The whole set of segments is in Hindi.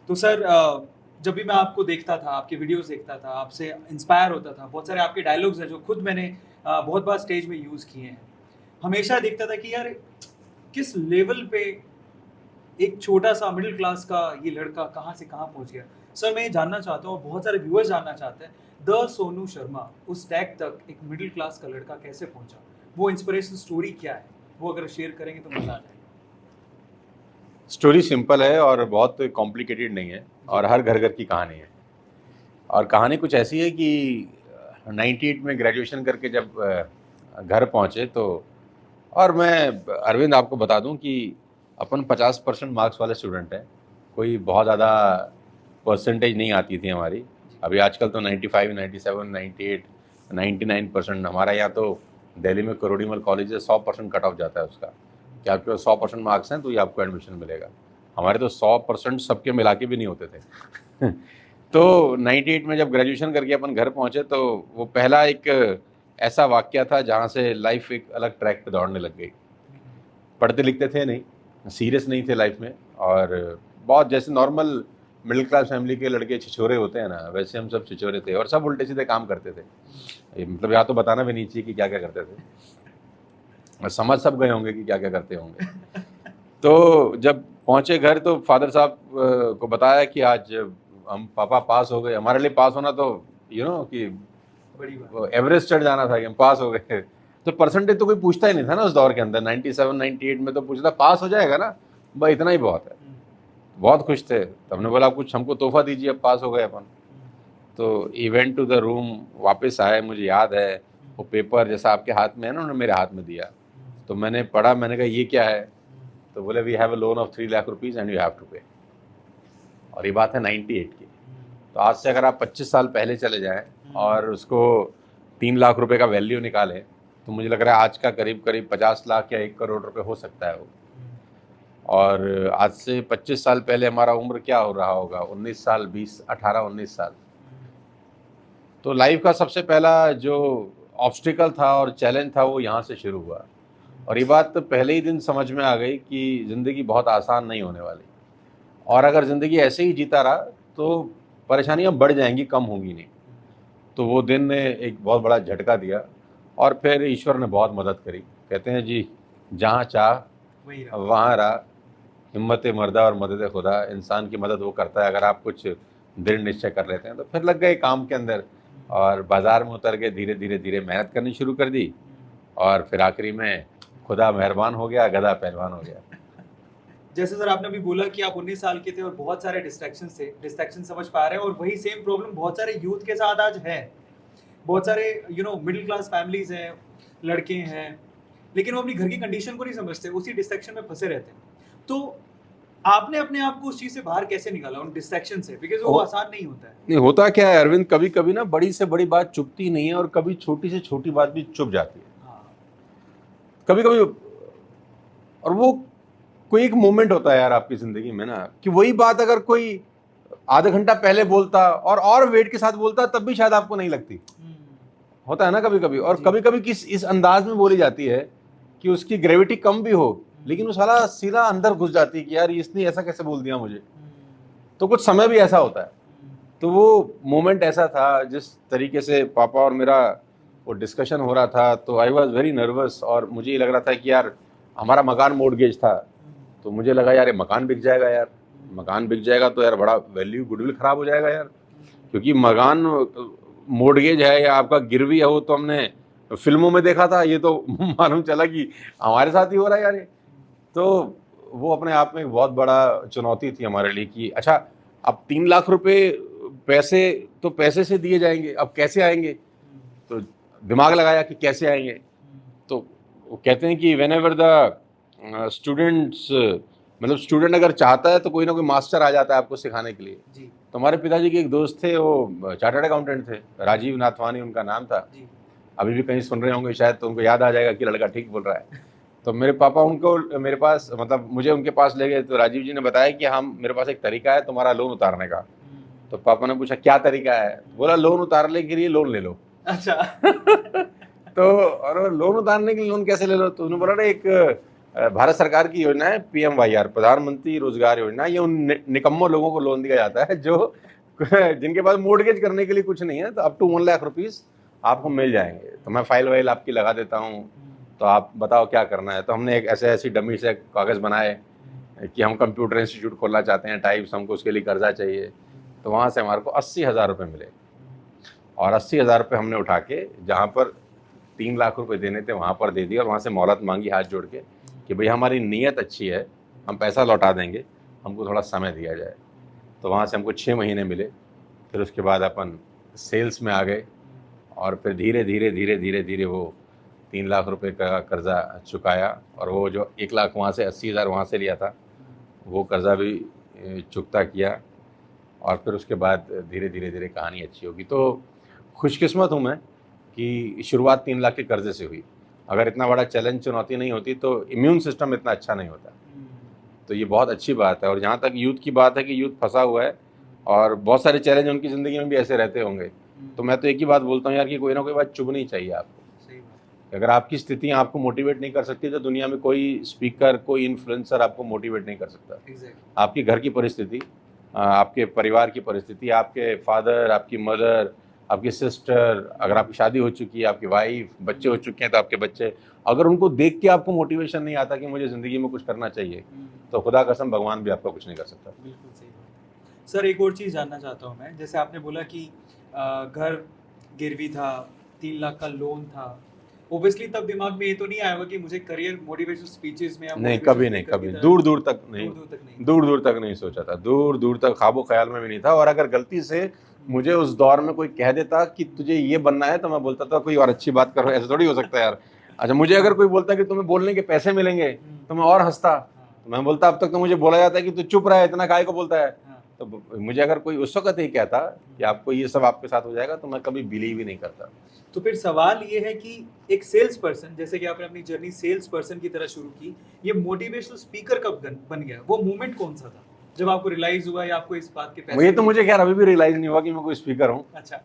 तो सर जब भी मैं आपको देखता था, आपके वीडियोज़ देखता था, आपसे इंस्पायर होता था, बहुत सारे आपके डायलॉग्स हैं जो खुद मैंने बहुत बार स्टेज में यूज़ किए हैं। हमेशा देखता था कि यार किस लेवल पे एक छोटा-सा मिडल क्लास का ये लड़का कहाँ से कहाँ पहुँच गया। सर मैं ये जानना चाहता हूँ और बहुत सारे व्यूअर्स जानना चाहते हैं, द सोनू शर्मा उस टैग तक एक मिडल क्लास का लड़का कैसे पहुँचा? वो इंस्पिरेशनल स्टोरी क्या है? वो अगर शेयर करेंगे तो मज़ा आ जाएगा। स्टोरी सिंपल है और बहुत कॉम्प्लिकेटेड नहीं है और हर घर घर की कहानी है। और कहानी कुछ ऐसी है कि 98 में ग्रेजुएशन करके जब घर पहुँचे तो और मैं अरविंद आपको बता दूं कि अपन 50% मार्क्स वाले स्टूडेंट हैं। कोई बहुत ज़्यादा परसेंटेज नहीं आती थी हमारी। अभी आजकल तो 95, 97, 98, 99% हमारा यहाँ तो दिल्ली में करोड़ीमल कॉलेज है, 100% कट ऑफ जाता है उसका कि आपके पास 100% मार्क्स हैं तो ही आपको एडमिशन मिलेगा। हमारे तो 100% सबके मिला के भी नहीं होते थे तो 98 में जब ग्रेजुएशन करके अपन घर पहुँचे तो वो पहला एक ऐसा वाक़या था जहाँ से लाइफ एक अलग ट्रैक पे दौड़ने लग गई। पढ़ते लिखते थे नहीं, सीरियस नहीं थे लाइफ में और बहुत जैसे नॉर्मल मिडिल क्लास फैमिली के लड़के छिछोरे होते हैं ना, वैसे हम सब छिछोरे थे और सब उल्टे सीधे काम करते थे। मतलब यहाँ तो बताना भी नहीं चाहिए कि क्या क्या करते थे, और समझ सब गए होंगे कि क्या क्या करते होंगे। तो जब पहुँचे घर तो फादर साहब को बताया कि आज हम पापा पास हो गए। हमारे लिए पास होना तो कि बड़ी बात। एवरेस्ट चढ़ जाना था कि हम पास हो गए। तो परसेंटेज तो कोई पूछता ही नहीं था ना उस दौर के अंदर। 97, 98 में तो पूछता पास हो जाएगा ना, भाई इतना ही बहुत है। बहुत खुश थे। तो हमने बोला कुछ हमको तोहफा दीजिए, अब पास हो गए अपन। तो इवेंट टू द रूम वापस आए, मुझे याद है वो पेपर जैसा आपके हाथ में है ना, उन्होंने मेरे हाथ में दिया। तो मैंने पढ़ा, मैंने कहा ये क्या है? तो बोले we have a loan of 3 lakh rupees and you have to pay. और ये बात है 98 की। तो आज से अगर आप 25 साल पहले चले जाएं और उसको 3 लाख रुपए का वैल्यू निकालें तो मुझे लग रहा है आज का करीब करीब 50 लाख या 1 करोड़ रुपए हो सकता है वो। और आज से 25 साल पहले हमारा उम्र क्या हो रहा होगा? 19 साल, 20, 18, 19 साल। तो लाइफ का सबसे पहला जो ऑब्स्टिकल था और चैलेंज था वो यहाँ से शुरू हुआ। और ये बात तो पहले ही दिन समझ में आ गई कि ज़िंदगी बहुत आसान नहीं होने वाली, और अगर ज़िंदगी ऐसे ही जीता रहा तो परेशानियाँ बढ़ जाएंगी, कम होंगी नहीं। तो वो दिन ने एक बहुत बड़ा झटका दिया और फिर ईश्वर ने बहुत मदद करी। कहते हैं जी, जहाँ चाह वहाँ रहा, हिम्मत मर्दा और मदद खुदा। इंसान की मदद वो करता है अगर आप कुछ दृढ़ निश्चय कर लेते हैं। तो फिर लग गए काम के अंदर और बाज़ार में उतर के धीरे धीरे धीरे मेहनत करनी शुरू कर दी और फिर आखिरी में खुदा मेहरबान हो गया, गधा पहलवान हो गया। जैसे सर आपने अभी बोला कि आप 19 साल के थे और बहुत सारे डिस्ट्रैक्शन थे, डिस्ट्रैक्शन समझ पा रहे हैं और वही सेम प्रॉब्लम बहुत सारे यूथ के साथ आज है। बहुत सारे मिडिल क्लास फैमिलीज हैं, लड़के हैं, लेकिन वो अपनी घर की कंडीशन को नहीं समझते, उसी डिस्ट्रैक्शन में फंसे रहते हैं। तो आपने अपने आप को उस चीज से बाहर कैसे निकाला उन डिस्ट्रैक्शन से? बिकॉज़ वो आसान नहीं होता है। नहीं होता क्या है अरविंद, कभी कभी ना बड़ी से बड़ी बात चुभती नहीं है और कभी छोटी से छोटी बात भी चुभ जाती है कभी कभी। और वो कोई एक मोमेंट होता है यार आपकी जिंदगी में ना, कि वही बात अगर कोई आधा घंटा पहले बोलता और वेट के साथ बोलता तब भी शायद आपको नहीं लगती। होता है ना कभी कभी। और कभी कभी किस इस अंदाज में बोली जाती है कि उसकी ग्रेविटी कम भी हो, लेकिन वो साला सीधा अंदर घुस जाती है कि यार इसने ऐसा कैसे बोल दिया मुझे। तो कुछ समय भी ऐसा होता है। तो वो मोमेंट ऐसा था, जिस तरीके से पापा और मेरा वो डिस्कशन हो रहा था तो आई वॉज वेरी नर्वस। और मुझे ये लग रहा था कि यार हमारा मकान मॉर्गेज था, तो मुझे लगा यार ये मकान बिक जाएगा, यार मकान बिक जाएगा तो यार बड़ा वैल्यू, गुडविल खराब हो जाएगा यार, क्योंकि मकान मॉर्गेज है या आपका गिरवी है वो तो हमने फिल्मों में देखा था, ये तो मालूम चला कि हमारे साथ ही हो रहा है यार ये। तो वो अपने आप में एक बहुत बड़ा चुनौती थी हमारे लिए कि अच्छा अब 3 लाख रुपए पैसे तो पैसे से दिए जाएंगे, अब कैसे आएंगे? तो दिमाग लगाया कि कैसे आएंगे। तो वो कहते हैं कि वेन एवर द स्टूडेंट्स, मतलब स्टूडेंट अगर चाहता है तो कोई ना कोई मास्टर आ जाता है आपको सिखाने के लिए। तो हमारे पिताजी के एक दोस्त थे, वो चार्टर्ड अकाउंटेंट थे, राजीव नाथवानी उनका नाम था। अभी भी कहीं सुन रहे होंगे शायद तो उनको याद आ जाएगा कि लड़का ठीक बोल रहा है। तो मेरे पापा उनको मेरे पास, मतलब मुझे उनके पास ले गए। तो राजीव जी ने बताया कि हम, मेरे पास एक तरीका है तुम्हारा लोन उतारने का। तो पापा ने पूछा क्या तरीका है? बोला लोन उतारने के लिए लोन ले लो। अच्छा तो और लोन उतारने के लिए लोन कैसे ले लो? तो उन्होंने बोला ना एक भारत सरकार की योजना है PMYR, प्रधानमंत्री रोजगार योजना। ये उन निकम्मों लोगों को लोन दिया जाता है जो जिनके पास मोर्टगेज करने के लिए कुछ नहीं है, तो अप टू 1 लाख रुपीस आपको मिल जाएंगे। तो मैं फाइल वाइल आपकी लगा देता हूँ, तो आप बताओ क्या करना है। तो हमने एक ऐसी डमी से कागज़ बनाए कि हम कंप्यूटर इंस्टीट्यूट खोलना चाहते हैं टाइप्स, हमको उसके लिए कर्जा चाहिए। तो वहाँ से हमारे को 80,000 रुपये मिले, और 80,000 रुपये हमने उठा के जहाँ पर 3 लाख रुपए देने थे वहाँ पर दे दिया, और वहाँ से मोहलत मांगी हाथ जोड़ के कि भाई हमारी नीयत अच्छी है, हम पैसा लौटा देंगे, हमको थोड़ा समय दिया जाए। तो वहाँ से हमको 6 महीने मिले। फिर उसके बाद अपन सेल्स में आ गए, और फिर धीरे धीरे धीरे धीरे धीरे वो 3 लाख रुपए का कर्ज़ा चुकाया, और वो जो 1 लाख वहाँ से 80,000 वहाँ से लिया था वो कर्ज़ा भी चुकता किया। और फिर उसके बाद धीरे धीरे धीरे कहानी अच्छी होगी। तो खुशकिस्मत हूँ मैं कि शुरुआत 3 लाख के कर्जे से हुई। अगर इतना बड़ा चैलेंज चुनौती नहीं होती तो इम्यून सिस्टम इतना अच्छा नहीं होता। तो ये बहुत अच्छी बात है। और जहाँ तक यूथ की बात है कि यूथ फंसा हुआ है, और बहुत सारे चैलेंज उनकी ज़िंदगी में भी ऐसे रहते होंगे। तो मैं तो एक ही बात बोलता हूँ यार कि कोई ना कोई बात चुभनी चाहिए आपको। सही बात। अगर आपकी स्थिति आपको मोटिवेट नहीं कर सकती तो दुनिया में कोई स्पीकर, कोई इन्फ्लुएंसर आपको मोटिवेट नहीं कर सकता। आपकी घर की परिस्थिति, आपके परिवार की परिस्थिति, आपके फादर, आपकी मदर, आपकी सिस्टर, अगर आपकी शादी हो चुकी है, आपकी वाइफ, बच्चे हो चुके हैं तो आपके बच्चे, अगर उनको देख के आपको मोटिवेशन नहीं आता कि मुझे ज़िंदगी में कुछ करना चाहिए, तो खुदा कसम भगवान भी आपका कुछ नहीं कर सकता। बिल्कुल सही बात। सर एक और चीज़ जानना चाहता हूँ मैं, जैसे आपने बोला कि घर गिरवी था, 3 लाख का लोन था, ओब्वियसली तब दिमाग में ये तो नहीं आया होगा कि मुझे करियर मोटिवेशनल स्पीचेस में नहीं, कभी नहीं, कभी दूर दूर तक नहीं, दूर दूर तक नहीं सोचा था, दूर दूर तक ख्वाबो ख्याल में भी नहीं था। और अगर गलती से मुझे उस दौर में कोई कह देता कि तुझे ये बनना है, तो मैं बोलता था कोई और अच्छी बात करो, ऐसा थोड़ी हो सकता है यार। अच्छा, मुझे अगर कोई बोलता कि तुम्हें बोलने के पैसे मिलेंगे तो मैं और हंसता। तो मैं बोलता अब तक तो मुझे बोला जाता है कि तू चुप रहा है, इतना काहे को बोलता है। तो मुझे अगर कोई उस वक्त ही कहता कि आपको ये सब आपके साथ हो जाएगा, तो मैं कभी बिलीव ही नहीं करता। तो फिर सवाल ये है कि एक सेल्स पर्सन, जैसे कि आपने अपनी जर्नी सेल्स पर्सन की तरह शुरू की, ये मोटिवेशनल स्पीकर कब बन गया? वो मोमेंट कौन सा था जब आपको रियलाइज हुआ या आपको इस बात के पैसे? ये तो मुझे खैर अभी भी रियलाइज नहीं हुआ कि मैं कोई स्पीकर हूँ। अच्छा।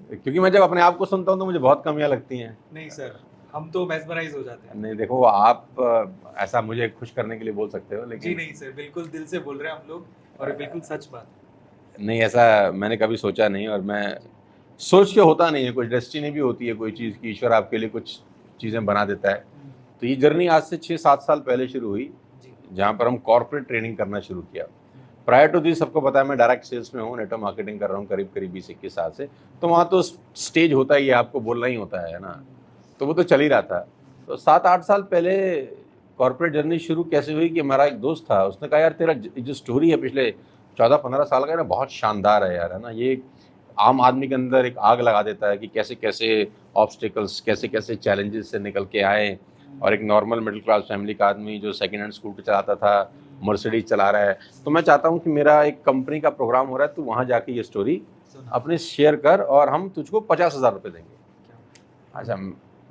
क्योंकि मैं जब अपने आप को सुनता हूँ तो मुझे बहुत कमियां लगती हैं। नहीं सर, हम तो मेस्मराइज हो जाते हैं। नहीं देखो, आप ऐसा मुझे खुश करने के लिए बोल सकते हो, लेकिन जी नहीं सर, बिल्कुल दिल से बोल रहे हैं हम लोग, और बिल्कुल सच बात। नहीं, ऐसा मैंने कभी सोचा नहीं, और मैं सोच के होता नहीं है। कुछ डेस्टिनी भी होती है कोई चीज़ की, ईश्वर आपके लिए कुछ चीज़ें बना देता है। तो ये जर्नी आज से 6-7 साल पहले शुरू हुई, जहाँ पर हम कॉर्पोरेट ट्रेनिंग करना शुरू किया। प्रायर टू दिस सबको पता है मैं डायरेक्ट सेल्स में हूँ, नेटवर्क मार्केटिंग कर रहा हूँ करीब 20-21 साल से। तो वहाँ तो स्टेज होता ही है, आपको बोलना ही होता है ना, तो वो तो चल ही रहा था। तो 7-8 साल पहले कॉर्पोरेट जर्नी शुरू कैसे हुई कि हमारा एक दोस्त था, उसने कहा यार तेरा जो स्टोरी है पिछले 14-15 साल का है ना, बहुत शानदार है यार, है ना। ये आम आदमी के अंदर एक आग लगा देता है कि कैसे कैसे ऑब्स्टिकल्स, कैसे कैसे चैलेंजेस से निकल के आए, और एक नॉर्मल मिडिल क्लास फैमिली का आदमी जो सेकेंड हैंड स्कूटर चलाता था, मर्सिडीज चला रहा है। तो मैं चाहता हूँ कि मेरा एक कंपनी का प्रोग्राम हो रहा है, तो वहाँ जाके ये स्टोरी अपने शेयर कर, और हम तुझको 50,000 रुपये देंगे। अच्छा,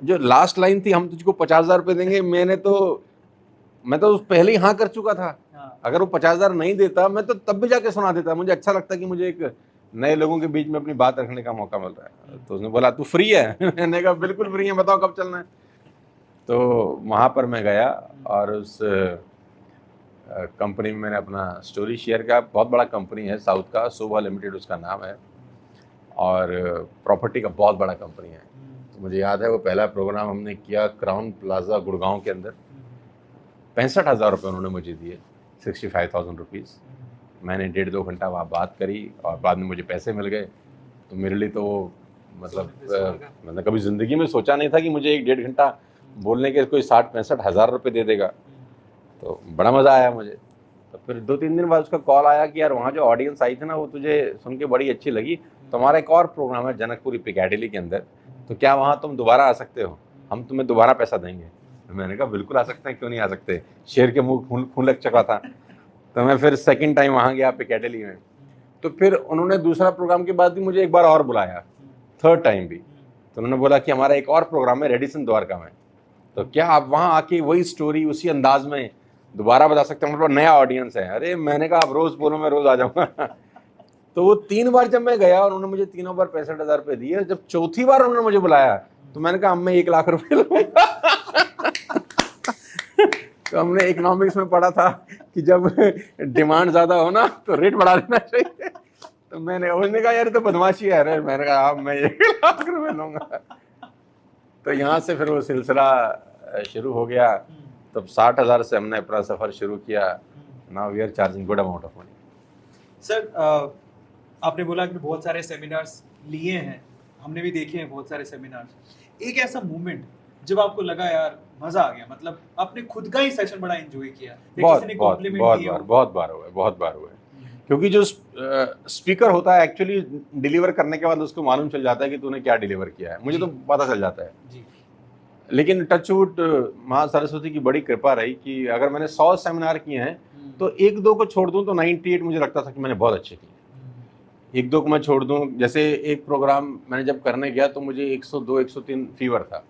जो लास्ट लाइन थी हम तुझको 50,000 रुपये देंगे, मैं तो पहले ही हाँ कर चुका था। अगर वो 50,000 नहीं देता मैं तो तब भी जाके सुना देता। मुझे अच्छा लगता कि मुझे एक नए लोगों के बीच में अपनी बात रखने का मौका मिल रहा है। तो उसने बोला तू फ्री है? मैंने कहा बिल्कुल फ्री है, बताओ कब चलना है। तो वहाँ पर मैं गया, और उस कंपनी में मैंने अपना स्टोरी शेयर किया। बहुत बड़ा कंपनी है साउथ का, शोभा लिमिटेड उसका नाम है, और प्रॉपर्टी का बहुत बड़ा कंपनी है। तो मुझे याद है वो पहला प्रोग्राम हमने किया क्राउन प्लाजा गुड़गांव के अंदर। 65,000 रुपये उन्होंने मुझे दिए, 65,000 रुपीज़। मैंने 1.5-2 घंटा वहाँ बात करी, और बाद में मुझे पैसे मिल गए। तो मेरे लिए तो मतलब मैंने कभी ज़िंदगी में सोचा नहीं था कि मुझे 1-1.5 घंटा बोलने के कोई 60-65,000 रुपये दे देगा। तो बड़ा मज़ा आया मुझे। तो फिर 2-3 दिन बाद उसका कॉल आया कि यार वहाँ जो ऑडियंस आई थी ना, वो तुझे सुन के बड़ी अच्छी लगी, तो हमारा एक और प्रोग्राम है जनकपुरी पिकैडिली के अंदर, तो क्या वहाँ तुम दोबारा आ सकते हो, हम तुम्हें दोबारा पैसा देंगे। मैंने कहा बिल्कुल आ सकते हैं, क्यों नहीं आ सकते। शेर के मुंह खून लग चुका था। तो मैं फिर सेकंड टाइम वहाँ गया पिकैडिली में। तो फिर उन्होंने दूसरा प्रोग्राम के बाद भी मुझे एक बार और बुलाया, थर्ड टाइम भी। तो उन्होंने बोला कि हमारा एक और प्रोग्राम है रेडिसन द्वारका में, तो क्या आप वहाँ आके वही स्टोरी उसी अंदाज में दोबारा बता सकते हैं, मतलब नया ऑडियंस है। अरे मैंने कहा आप रोज़ बोलो, मैं रोज़ आ जाऊँगा। तो वो 3 बार जब मैं गया, उन्होंने मुझे तीनों बार 65,000 रुपये दिए। जब चौथी बार उन्होंने मुझे बुलाया तो मैंने कहा अब मैं 1 लाख रुपये लूँगा। तो हमने इकोनॉमिक्स में पढ़ा था कि जब डिमांड ज़्यादा हो ना तो रेट बढ़ा देना चाहिए। तो मैंने उसने कहा यार ये तो बदमाशी है। अरे मैंने कहा आप मैं 1 लाख रुपए लूँगा। तो यहाँ से फिर वो सिलसिला शुरू हो गया। तब 60,000 से हमने अपना सफ़र शुरू किया। Now we are charging good amount of money. Sir आपने बोला कि बहुत सारे सेमिनार्स लिए हैं, हमने भी देखे हैं बहुत सारे सेमिनार्स। एक ऐसा मोमेंट जब आपको लगा यार मजा आ गया, मतलब आपने खुद का ही सेशन बड़ा एंजॉय किया या बहुत किसी ने बहुत कॉम्प्लीमेंट बहुत दिए बार हो? बहुत बार हुआ है, बहुत बार हुआ है। क्योंकि जो स्पीकर होता है एक्चुअली डिलीवर करने के बाद उसको मालूम चल जाता है कि तूने क्या डिलीवर किया है। मुझे जी। तो पता चल जाता है। जी। लेकिन टचवुड माँ सरस्वती की बड़ी कृपा रही कि अगर मैंने 100 सेमिनार किए हैं तो 1-2 को छोड़ दूं तो 98 मुझे लगता था कि मैंने बहुत अच्छे किए। 1-2 को मैं छोड़ दूं, जैसे एक प्रोग्राम मैंने जब करने गया तो मुझे 102-103 फीवर था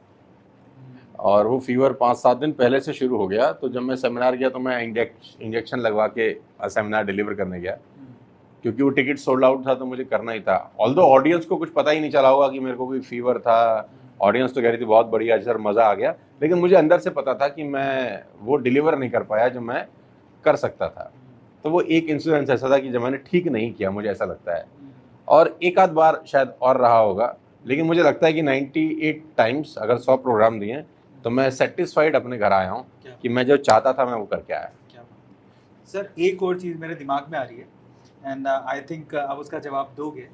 और वो फीवर 5-7 दिन पहले से शुरू हो गया। तो जब मैं सेमिनार गया तो मैं इंजेक्शन लगवा के सेमिनार डिलीवर करने गया, क्योंकि वो टिकट सोल्ड आउट था तो मुझे करना ही था। ऑल्दो ऑडियंस को कुछ पता ही नहीं चला होगा कि मेरे को कोई फीवर था। ऑडियंस तो कह रही थी बहुत बढ़िया सर, मज़ा आ गया, लेकिन मुझे अंदर से पता था कि मैं वो डिलीवर नहीं कर पाया जो मैं कर सकता था। तो वो एक इंसिडेंस ऐसा था कि जब मैंने ठीक नहीं किया, मुझे ऐसा लगता है। और एक आध बार शायद और रहा होगा, लेकिन मुझे लगता है कि 98 टाइम्स अगर 100 प्रोग्राम दिए तो मैं सेटिस्फाइड अपने घर आया हूँ कि मैं जो चाहता था मैं वो करके आया। क्या बात। सर एक और चीज़ मेरे दिमाग में आ रही है एंड आई थिंक आप उसका जवाब दोगे।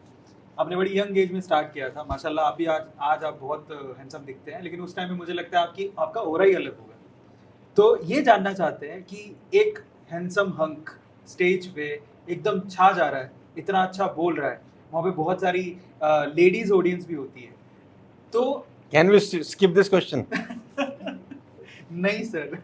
आपने बड़ी यंग एज में स्टार्ट किया था, माशाल्लाह आप भी आज आप बहुत हैंडसम दिखते हैं, लेकिन उस टाइम में मुझे लगता है आपका ऑरा ही अलग होगा। तो ये जानना चाहते हैं कि एक हैंडसम हंक स्टेज पे एकदम छा जा रहा है, इतना अच्छा बोल रहा है, वहाँ पे बहुत सारी लेडीज ऑडियंस भी होती है, तो can we skip this question? नहीं सर।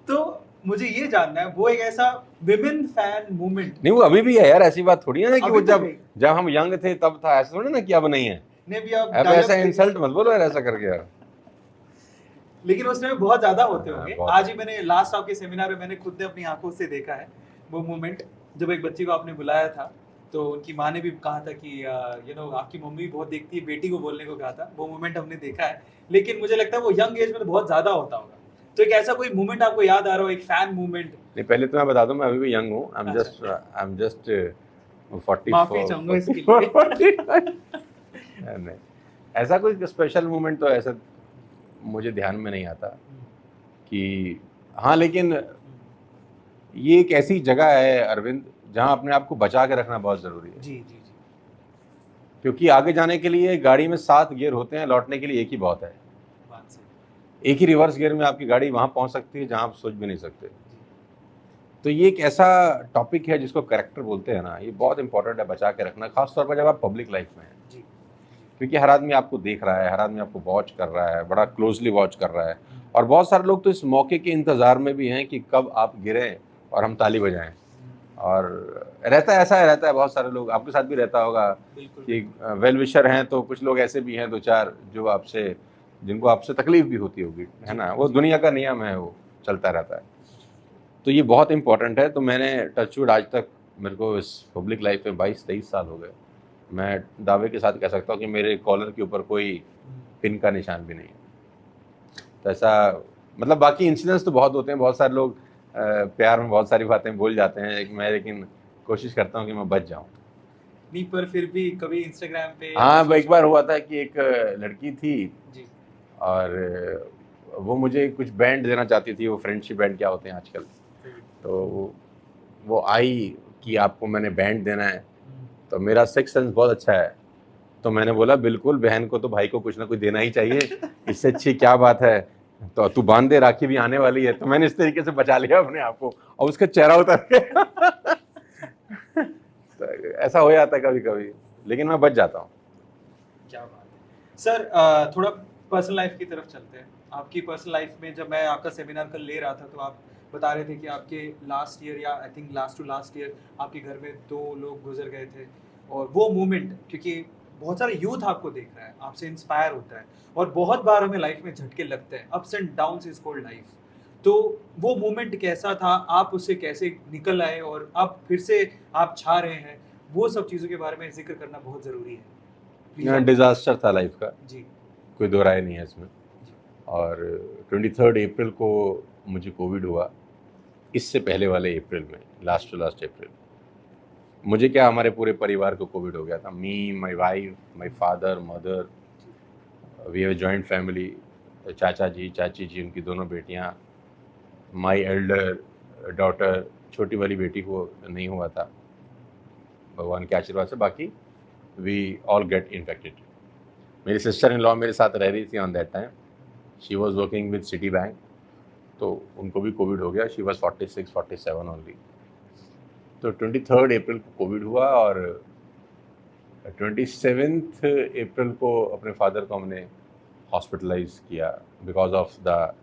तो मुझे ये जानना है वो एक ऐसा विमेन फैन मूवमेंट नहीं, वो अभी भी है यार, ऐसी बात थोड़ी है ना कि अभी वो तो जब है। जब हम यंग थे तब था, ऐसा थोड़ी ना कि अब नहीं है। ने भी आप अब dialogue ऐसा देखे- इंसल्ट मत बोलो यार ऐसा करके यार। लेकिन उसमें बहुत ज्यादा होते हाँ, होंगे। बहुत। आज ही मैंने लास्ट आपके सेमिनार में मैंने खुद ने अपनी आंखों से देखा है वो मोमेंट, जब एक बच्ची को आपने बुलाया था तो उनकी माँ ने भी कहा था कि आपकी मम्मी बहुत देखती है, बेटी को बोलने को कहा था। वो मोमेंट हमने देखा है, लेकिन मुझे लगता है वो यंग एज में तो बहुत ज्यादा होता होगा। तो एक ऐसा कोई मोमेंट आपको याद आ रहा हो, एक फैन मोमेंट? नहीं, पहले तो मैं बता दूं मैं अभी भी यंग हूँ। आई अच्छा। एम जस्ट 40 माफी चाहूंगा इसके लिए। नहीं, ऐसा कोई स्पेशल मोमेंट तो ऐसा मुझे ध्यान में नहीं आता कि हाँ, लेकिन ये एक ऐसी जगह है अरविंद जहाँ अपने आप को बचा के रखना बहुत ज़रूरी है। जी जी जी। क्योंकि आगे जाने के लिए गाड़ी में 7 गियर होते हैं, लौटने के लिए एक ही बहुत है। बात सही। एक ही रिवर्स गियर में आपकी गाड़ी वहाँ पहुँच सकती है जहाँ आप सोच भी नहीं सकते। तो ये एक ऐसा टॉपिक है जिसको कैरेक्टर बोलते हैं ना, ये बहुत इंपॉर्टेंट है बचा के रखना, खासतौर पर जब आप पब्लिक लाइफ में हैं। जी। क्योंकि हर आदमी आपको देख रहा है, हर आदमी आपको वॉच कर रहा है, बड़ा क्लोजली वॉच कर रहा है। और बहुत सारे लोग तो इस मौके के इंतज़ार में भी हैं कि कब आप गिरें और हम ताली बजाएं। और ऐसा रहता है, बहुत सारे लोग, आपके साथ भी रहता होगा कि वेल विशर हैं तो कुछ लोग ऐसे भी हैं 2-4 जो जिनको आपसे तकलीफ भी होती होगी, है ना। वो दुनिया का नियम है, वो चलता रहता है। तो ये बहुत इंपॉर्टेंट है। तो मैंने टचवुड आज तक, मेरे को इस पब्लिक लाइफ में 22-23 साल हो गए, मैं दावे के साथ कह सकता हूँ कि मेरे कॉलर के ऊपर कोई पिन का निशान भी नहीं है। तो ऐसा मतलब बाकी इंसिडेंट्स तो बहुत होते हैं, बहुत सारे लोग प्यार में बहुत सारी बातें भूल जाते हैं, मैं लेकिन कोशिश करता हूँ कि मैं बच जाऊँ। नहीं, पर फिर भी कभी इंस्टाग्राम पे हाँ, एक बार हुआ था कि एक लड़की थी जी। और वो मुझे कुछ बैंड देना चाहती थी, वो फ्रेंडशिप बैंड क्या होते हैं आजकल। तो वो आई कि आपको मैंने बैंड देना है, तो मेरा सिक्स सेंस बहुत अच्छा है, तो मैंने बोला बिल्कुल, बहन को तो भाई को कुछ ना कुछ देना ही चाहिए, इससे अच्छी क्या बात है, तो तू बांध दे, राखी भी आने वाली है। तो मैंने इस तरीके से बचा लिया अपने आप को और उसका चेहरा उतर गया। तो ऐसा हो जाता है कभी कभी, लेकिन मैं बच जाता हूँ। क्या बात है सर। थोड़ा पर्सनल लाइफ की तरफ चलते हैं। आपकी पर्सनल लाइफ में जब मैं आपका सेमिनार कल ले रहा था तो आप बता रहे थे कि आपके लास्ट ईयर या I think last to last year आपके घर में 2 लोग गुजर गए थे, और वो मोमेंट, क्योंकि बहुत सारा यूथ आपको देख रहा है, आपसे इंस्पायर होता है, और बहुत बार हमें लाइफ में झटके लगते हैं, ups and downs is called life. तो वो मोमेंट कैसा था, आप उससे कैसे निकल आए और अब फिर से आप छा रहे हैं, वो सब चीज़ों के बारे में जिक्र करना बहुत ज़रूरी है। Please आप- डिजास्टर था लाइफ का, जी। कोई दो राय नहीं है इसमें। और 23 अप्रैल को मुझे कोविड हुआ, इससे पहले वाले अप्रैल में, लास्ट टू लास्ट अप्रैल, मुझे क्या हमारे पूरे परिवार को कोविड हो गया था। Me, my wife, my father, mother, we have joint family, चाचा जी, चाची जी, उनकी दोनों बेटियां, माई एल्डर डॉटर, छोटी वाली बेटी को नहीं हुआ था भगवान के आशीर्वाद से, बाकी वी ऑल गेट इन्फेक्टेड। मेरी सिस्टर इन लॉ मेरे साथ रह रही थी on that time, she was working with city bank, तो उनको भी कोविड हो गया। She was 46-47 only. तो 23 अप्रैल को कोविड हुआ और 27 अप्रैल को अपने फादर को हमने हॉस्पिटलाइज किया बिकॉज ऑफ द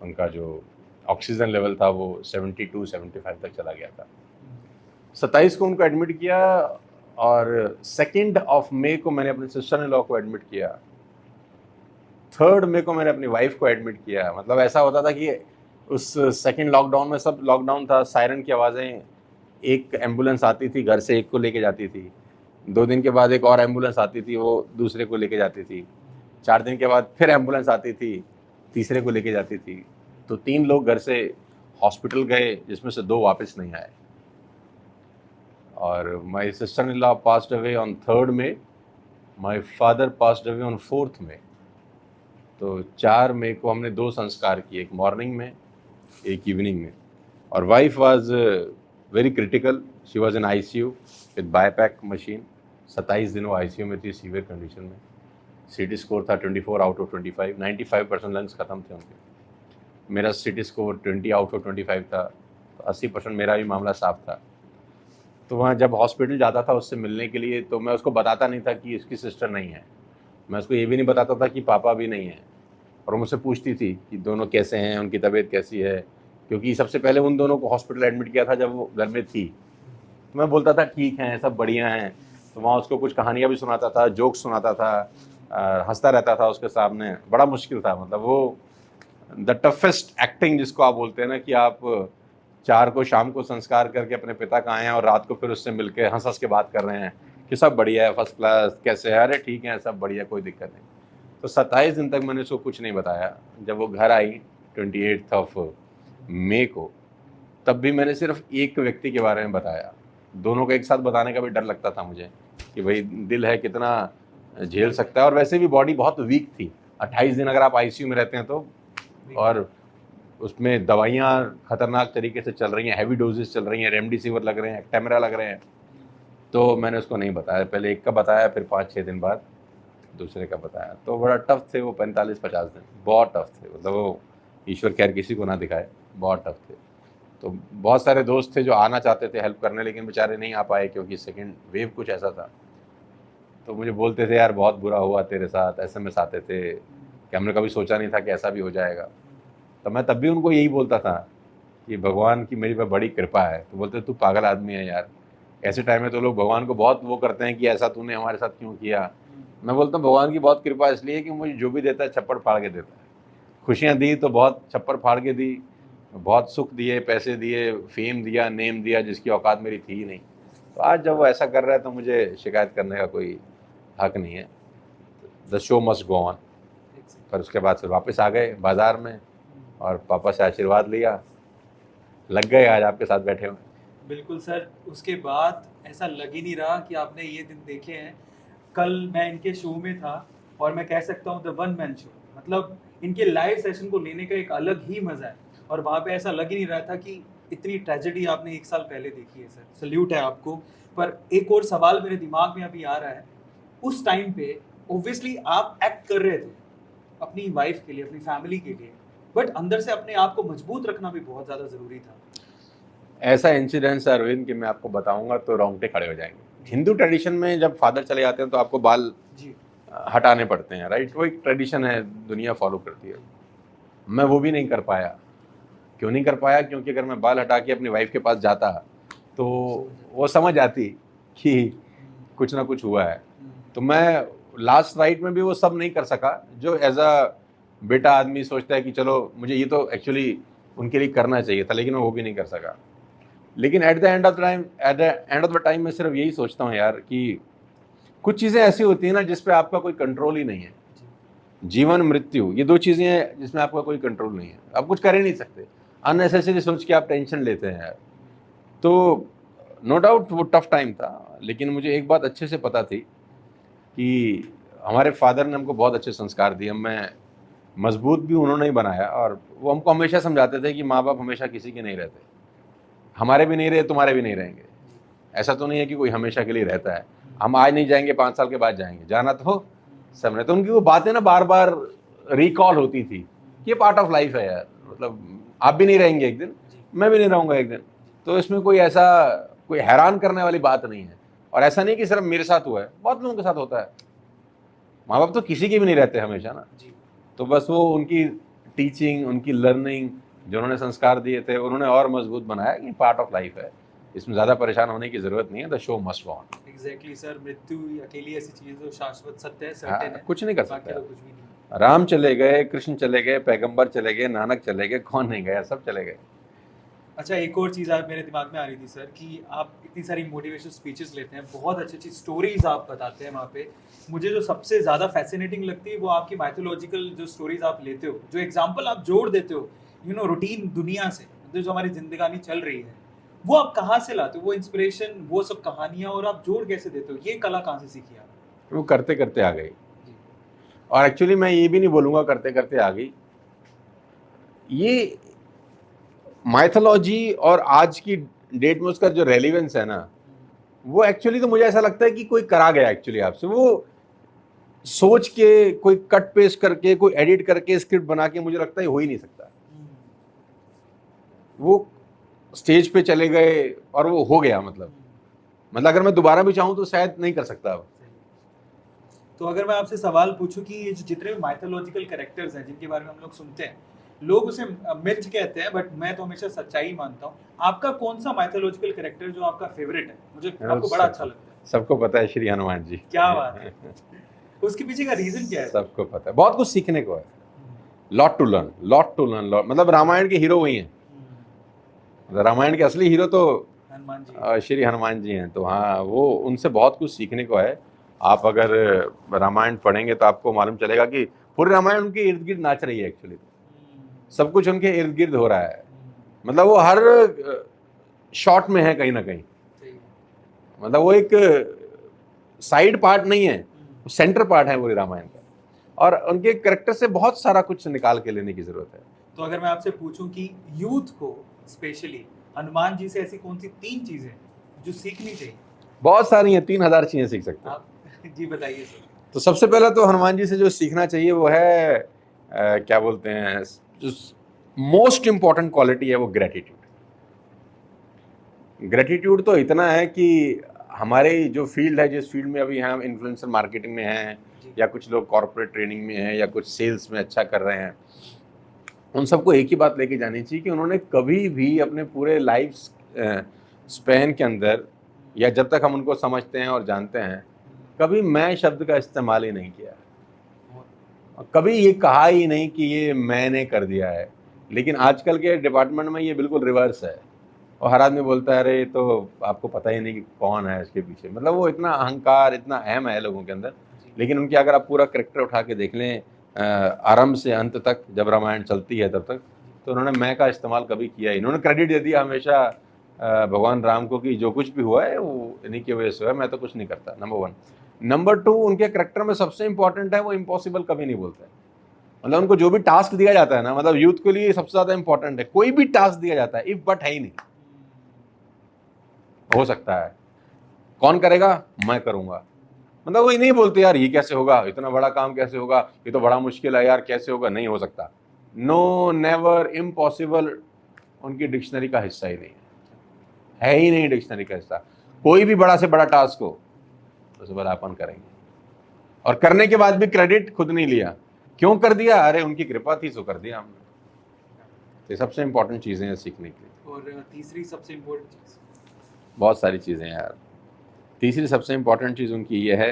उनका जो ऑक्सीजन लेवल था वो 72-75 तक चला गया था। 27 को उनको एडमिट किया और 2 मई को मैंने अपने सिस्टर इन लॉ को एडमिट किया। 3 मई को मैंने अपनी वाइफ को एडमिट किया। मतलब ऐसा होता था कि उस सेकेंड लॉकडाउन में, सब लॉकडाउन था, सायरन की आवाज़ें, एक एम्बुलेंस आती थी घर से, एक को लेके जाती थी, 2 दिन के बाद एक और एम्बुलेंस आती थी, वो दूसरे को लेके जाती थी, 4 दिन के बाद फिर एम्बुलेंस आती थी, तीसरे को लेके जाती थी। तो 3 लोग घर से हॉस्पिटल गए, जिसमें से 2 वापस नहीं आए। और my sister in law passed away on 3 May, my father passed away on 4 May. तो 4 मई को हमने 2 संस्कार किए, एक मॉर्निंग में, एक इवनिंग में। और wife was very critical, she was in ICU with BiPAP machine. 27 दिन वो आईसीयू में थी, सीवियर कंडीशन में। सीटी स्कोर था 24 आउट ऑफ 25, 95% लंग्स ख़त्म थे उनके। मेरा सीटी स्कोर 20 आउट ऑफ 25 था, तो 80% मेरा भी मामला साफ था। तो वहाँ जब हॉस्पिटल जाता था उससे मिलने के लिए, तो मैं उसको बताता नहीं था कि इसकी सिस्टर नहीं है, मैं उसको ये भी नहीं बताता था कि पापा भी नहीं है। और वो मुझसे पूछती थी कि दोनों कैसे हैं, उनकी तबीयत कैसी है, क्योंकि सबसे पहले उन दोनों को हॉस्पिटल एडमिट किया था जब वो घर में थी। तो मैं बोलता था ठीक हैं, सब बढ़िया हैं। तो वहाँ उसको कुछ कहानियाँ भी सुनाता था, जोक्स सुनाता था, हंसता रहता था उसके सामने। बड़ा मुश्किल था, मतलब वो द टफेस्ट एक्टिंग जिसको आप बोलते हैं ना, कि आप 4 को शाम को संस्कार करके अपने पिता का आए हैं और रात को फिर उससे मिलके हंस हंस के बात कर रहे हैं कि सब बढ़िया है, फर्स्ट क्लास, कैसे है, अरे ठीक है, सब बढ़िया, कोई दिक्कत नहीं। तो 27 दिन तक मैंने उसको कुछ नहीं बताया। जब वो घर आई 28 मई को, तब भी मैंने सिर्फ एक व्यक्ति के बारे में बताया। दोनों को एक साथ बताने का भी डर लगता था मुझे कि भाई दिल है कितना झेल सकता है, और वैसे भी बॉडी बहुत वीक थी। 28 दिन अगर आप आईसीयू में रहते हैं तो, और उसमें दवाइयाँ खतरनाक तरीके से चल रही हैं, हैवी डोजेस चल रही हैं, रेमडेसिविर लग रहे हैं, एक्टेमरा लग रहे हैं। तो मैंने उसको नहीं बताया, पहले एक का बताया, फिर 5-6 दिन बाद दूसरे का बताया। तो बड़ा टफ थे वो 45-50 दिन, बहुत टफ थे। मतलब वो ईश्वर खैर किसी को ना दिखाए, बहुत टफ थे। तो बहुत सारे दोस्त थे जो आना चाहते थे हेल्प करने, लेकिन बेचारे नहीं आ पाए क्योंकि सेकेंड वेव कुछ ऐसा था। तो मुझे बोलते थे यार बहुत बुरा हुआ तेरे साथ, SMS आते थे कि हमने कभी सोचा नहीं था कि ऐसा भी हो जाएगा। तो मैं तब भी उनको यही बोलता था कि भगवान की मेरी पर बड़ी कृपा है। तो बोलते तू पागल आदमी है यार, ऐसे टाइम में तो लोग भगवान को बहुत वो करते हैं कि ऐसा तूने हमारे साथ क्यों किया। मैं बोलता हूँ भगवान की बहुत कृपा इसलिए कि मुझे जो भी देता है छप्पड़ फाड़ के देता है। खुशियाँ दी तो बहुत छप्पड़ फाड़ के दी, बहुत सुख दिए, पैसे दिए, फेम दिया, नेम दिया, जिसकी औकात मेरी थी ही नहीं। तो आज जब वो ऐसा कर रहा है तो मुझे शिकायत करने का कोई हक नहीं है। The show must go on. पर उसके बाद फिर वापस आ गए बाज़ार में और पापा से आशीर्वाद लिया, लग गए, आज आपके साथ बैठे हुए। बिल्कुल सर, उसके बाद ऐसा लग ही नहीं रहा कि आपने ये दिन देखे हैं। कल मैं इनके शो में था और मैं कह सकता हूँ द वन मैन शो, मतलब इनके लाइव सेशन को लेने का एक अलग ही मज़ा है। और वहाँ पे ऐसा लग ही नहीं रहा था कि इतनी ट्रेजेडी आपने 1 साल पहले देखी है। सर सल्यूट है आपको। पर एक और सवाल मेरे दिमाग में अभी आ रहा है, उस टाइम पे ऑब्वियसली आप एक्ट कर रहे थे अपनी वाइफ के लिए, अपनी फैमिली के लिए, बट अंदर से अपने आप को मजबूत रखना भी बहुत ज़्यादा ज़रूरी था। ऐसा इंसिडेंस अरविंद कि मैं आपको बताऊंगा तो रोंगटे खड़े हो जाएंगे। हिंदू ट्रेडिशन में जब फादर चले जाते हैं तो आपको बाल जी हटाने पड़ते हैं, राइट? वो एक ट्रेडिशन है, दुनिया फॉलो करती है। मैं वो भी नहीं कर पाया। क्यों नहीं कर पाया? क्योंकि अगर मैं बाल हटा के अपनी वाइफ के पास जाता तो वो समझ आती कि कुछ ना कुछ हुआ है। तो मैं लास्ट राइट में भी वो सब नहीं कर सका जो एज अ बेटा आदमी सोचता है कि चलो मुझे ये तो एक्चुअली उनके लिए करना चाहिए था, लेकिन मैं वो भी नहीं कर सका। लेकिन at the end of the time मैं सिर्फ यही सोचता हूँ यार कि कुछ चीज़ें ऐसी होती हैं ना जिस पे आपका कोई कंट्रोल ही नहीं है। जीवन मृत्यु, ये दो चीज़ें हैं जिसमें आपका कोई कंट्रोल नहीं है, आप कुछ कर ही नहीं सकते। अननेसेसरी सोच के आप टेंशन लेते हैं यार। तो नो डाउट वो टफ टाइम था, लेकिन मुझे एक बात अच्छे से पता थी कि हमारे फादर ने हमको बहुत अच्छे संस्कार दिए, हमें मजबूत भी उन्होंने ही बनाया। और वो हमको हमेशा समझाते थे कि माँ बाप हमेशा किसी के नहीं रहते, हमारे भी नहीं रहे, तुम्हारे भी नहीं रहेंगे। ऐसा तो नहीं है कि कोई हमेशा के लिए रहता है, हम आज नहीं जाएंगे 5 साल के बाद जाएंगे, जाना तो सबने। तो उनकी वो बातें ना बार बार रिकॉल होती थी कि ये पार्ट ऑफ लाइफ है यार, मतलब आप भी नहीं रहेंगे एक दिन, मैं भी नहीं रहूँगा एक दिन। तो इसमें कोई ऐसा कोई हैरान करने वाली बात नहीं है। और ऐसा नहीं कि सिर्फ मेरे साथ हुआ है, बहुत लोगों के साथ होता है। माँ बाप तो किसी के भी नहीं रहते हमेशा ना। तो बस वो उनकी टीचिंग, उनकी लर्निंग, जो उन्होंने संस्कार दिए थे, उन्होंने और मजबूत बनाया कि पार्ट ऑफ लाइफ है, इसमें ज़्यादा परेशान होने की ज़रूरत नहीं है, the show must go on. Exactly sir, मृत्यु अकेली ऐसी चीज है जो शाश्वत सत्य है, हाँ, सर्टेन है, कुछ नहीं कर बाकी सकते तो आप। कुछ भी नहीं। राम चले गए, कृष्ण चले गए, पैगंबर चले गए, नानक चले गए, कौन नहीं गया, सब चले गए। अच्छा, एक और चीज़ आप मेरे दिमाग में आ रही थी सर कि आप इतनी सारी मोटिवेशनल स्पीचेस लेते हैं, बहुत अच्छी अच्छी स्टोरीज आप बताते हैं वहाँ पे। मुझे जो सबसे ज़्यादा फैसिनेटिंग लगती है वो आपकी माइथोलॉजिकल जो स्टोरीज आप लेते हो, जो एग्जाम्पल आप जोड़ देते हो रूटीन दुनिया से, मतलब जो हमारी जिंदगानी चल रही है, वो आप कहाँ से लाते हो? वो इंस्पिरेशन, वो सब कहानियाँ, और आप जोड़ कैसे देते हो? ये कला कहाँ से सीखी आप? वो करते करते आ गई। और एक्चुअली मैं ये भी नहीं बोलूँगा करते करते आ गई, ये माइथोलॉजी और आज की डेट में उसका जो रेलिवेंस है ना, वो एक्चुअली तो मुझे ऐसा लगता है कि कोई करा गया एक्चुअली आपसे, वो सोच के कोई कट पेस्ट करके, कोई एडिट करके स्क्रिप्ट बना के, मुझे लगता है हो ही नहीं सकता। वो स्टेज पे चले गए और वो हो गया, मतलब अगर मैं दोबारा भी चाहूँ तो शायद नहीं कर सकता अब। तो अगर मैं आपसे सवाल पूछूं कि ये जो जितने भी माइथोलॉजिकल कैरेक्टर्स हैं जिनके बारे में हम लोग सुनते हैं, लोग उसे मिथ कहते हैं, बट मैं तो हमेशा सच्चाई मानता हूँ। आपका कौन सा माइथोलॉजिकल कैरेक्टर जो आपका फेवरेट है, मुझे आपको बड़ा अच्छा लगता है? सबको पता है, श्री हनुमान जी। क्या बात है! उसके पीछे का रीजन क्या है? सबको पता है, बहुत कुछ सीखने को है, लॉट टू लर्न, लॉट। मतलब रामायण के हीरो वही हैं, रामायण के असली हीरो तो हनुमान जी, श्री हनुमान जी हैं। तो हाँ, वो उनसे बहुत कुछ सीखने को है। आप अगर रामायण पढ़ेंगे तो आपको मालूम चलेगा कि पूरे रामायण उनके इर्द गिर्द नाच रही है एक्चुअली, सब कुछ उनके इर्द गिर्द हो रहा है। मतलब वो हर शॉट में है कहीं ना कहीं, मतलब वो एक साइड पार्ट नहीं है, सेंटर पार्ट है पूरे रामायण का। और उनके करेक्टर से बहुत सारा कुछ निकाल के लेने की जरूरत है। तो अगर मैं आपसे पूछूं कि यूथ को स्पेशली हनुमान जी से ऐसी कौन सी 3 चीजें जो सीखनी चाहिए? बहुत सारी हैं, 3000 चीजें सीख सकते हैं आप जी बताइए सर। तो सबसे पहले तो हनुमान जी से जो सीखना चाहिए वो है क्या बोलते हैं, जो मोस्ट इंपॉर्टेंट क्वालिटी है वो ग्रेटिट्यूड। ग्रेटिट्यूड तो इतना है कि हमारे जो फील्ड है, जिस फील्ड में अभी हम इन्फ्लुएंसर मार्केटिंग में हैं, या कुछ लोग कॉर्पोरेट ट्रेनिंग में हैं, या कुछ सेल्स में अच्छा कर रहे हैं, उन सबको एक ही बात लेके जानी चाहिए कि उन्होंने कभी भी अपने पूरे लाइफ स्पैन के अंदर, या जब तक हम उनको समझते हैं और जानते हैं, कभी मैं शब्द का इस्तेमाल ही नहीं किया, कभी ये कहा ही नहीं कि ये मैंने कर दिया है। लेकिन आजकल के डिपार्टमेंट में ये बिल्कुल रिवर्स है, और हर आदमी बोलता है अरे तो आपको पता ही नहीं कि कौन है इसके पीछे। मतलब वो इतना अहंकार, इतना अहम है लोगों के अंदर। लेकिन उनकी अगर आप पूरा करेक्टर उठा के देख लें, आरंभ से अंत तक, जब रामायण चलती है तब तक, तो उन्होंने मैं का इस्तेमाल कभी किया ही। इन्होंने क्रेडिट दे दिया हमेशा भगवान राम को कि जो कुछ भी हुआ है वो इन्हीं की वजह से हुआ है, मैं तो कुछ नहीं करता, नंबर 1। नंबर 2, उनके करेक्टर में सबसे इंपॉर्टेंट है वो इम्पॉसिबल कभी नहीं बोलते। मतलब उनको जो भी टास्क दिया जाता है ना, मतलब यूथ के लिए सबसे ज्यादा इंपॉर्टेंट है, कोई भी टास्क दिया जाता है, इफ बट है ही नहीं, हो सकता है, कौन करेगा, मैं करूंगा। मतलब वो नहीं बोलते यार ये कैसे होगा, इतना बड़ा काम कैसे होगा, ये तो बड़ा मुश्किल है यार, कैसे होगा, नहीं हो सकता, नो, नेवर, इम्पॉसिबल उनकी डिक्शनरी का हिस्सा ही नहीं है ही नहीं डिक्शनरी का हिस्सा। कोई भी बड़ा से बड़ा टास्क हो उसे बड़ा अपन करेंगे, और करने के बाद भी क्रेडिट खुद नहीं लिया, क्यों कर दिया, अरे उनकी कृपा थी सो कर दिया हमने। ये सबसे इंपॉर्टेंट चीजें हैं सीखने की। और तीसरी सबसे इम्पोर्टेंट चीज? बहुत सारी चीजें यार। तीसरी सबसे इंपॉर्टेंट चीज उनकी ये है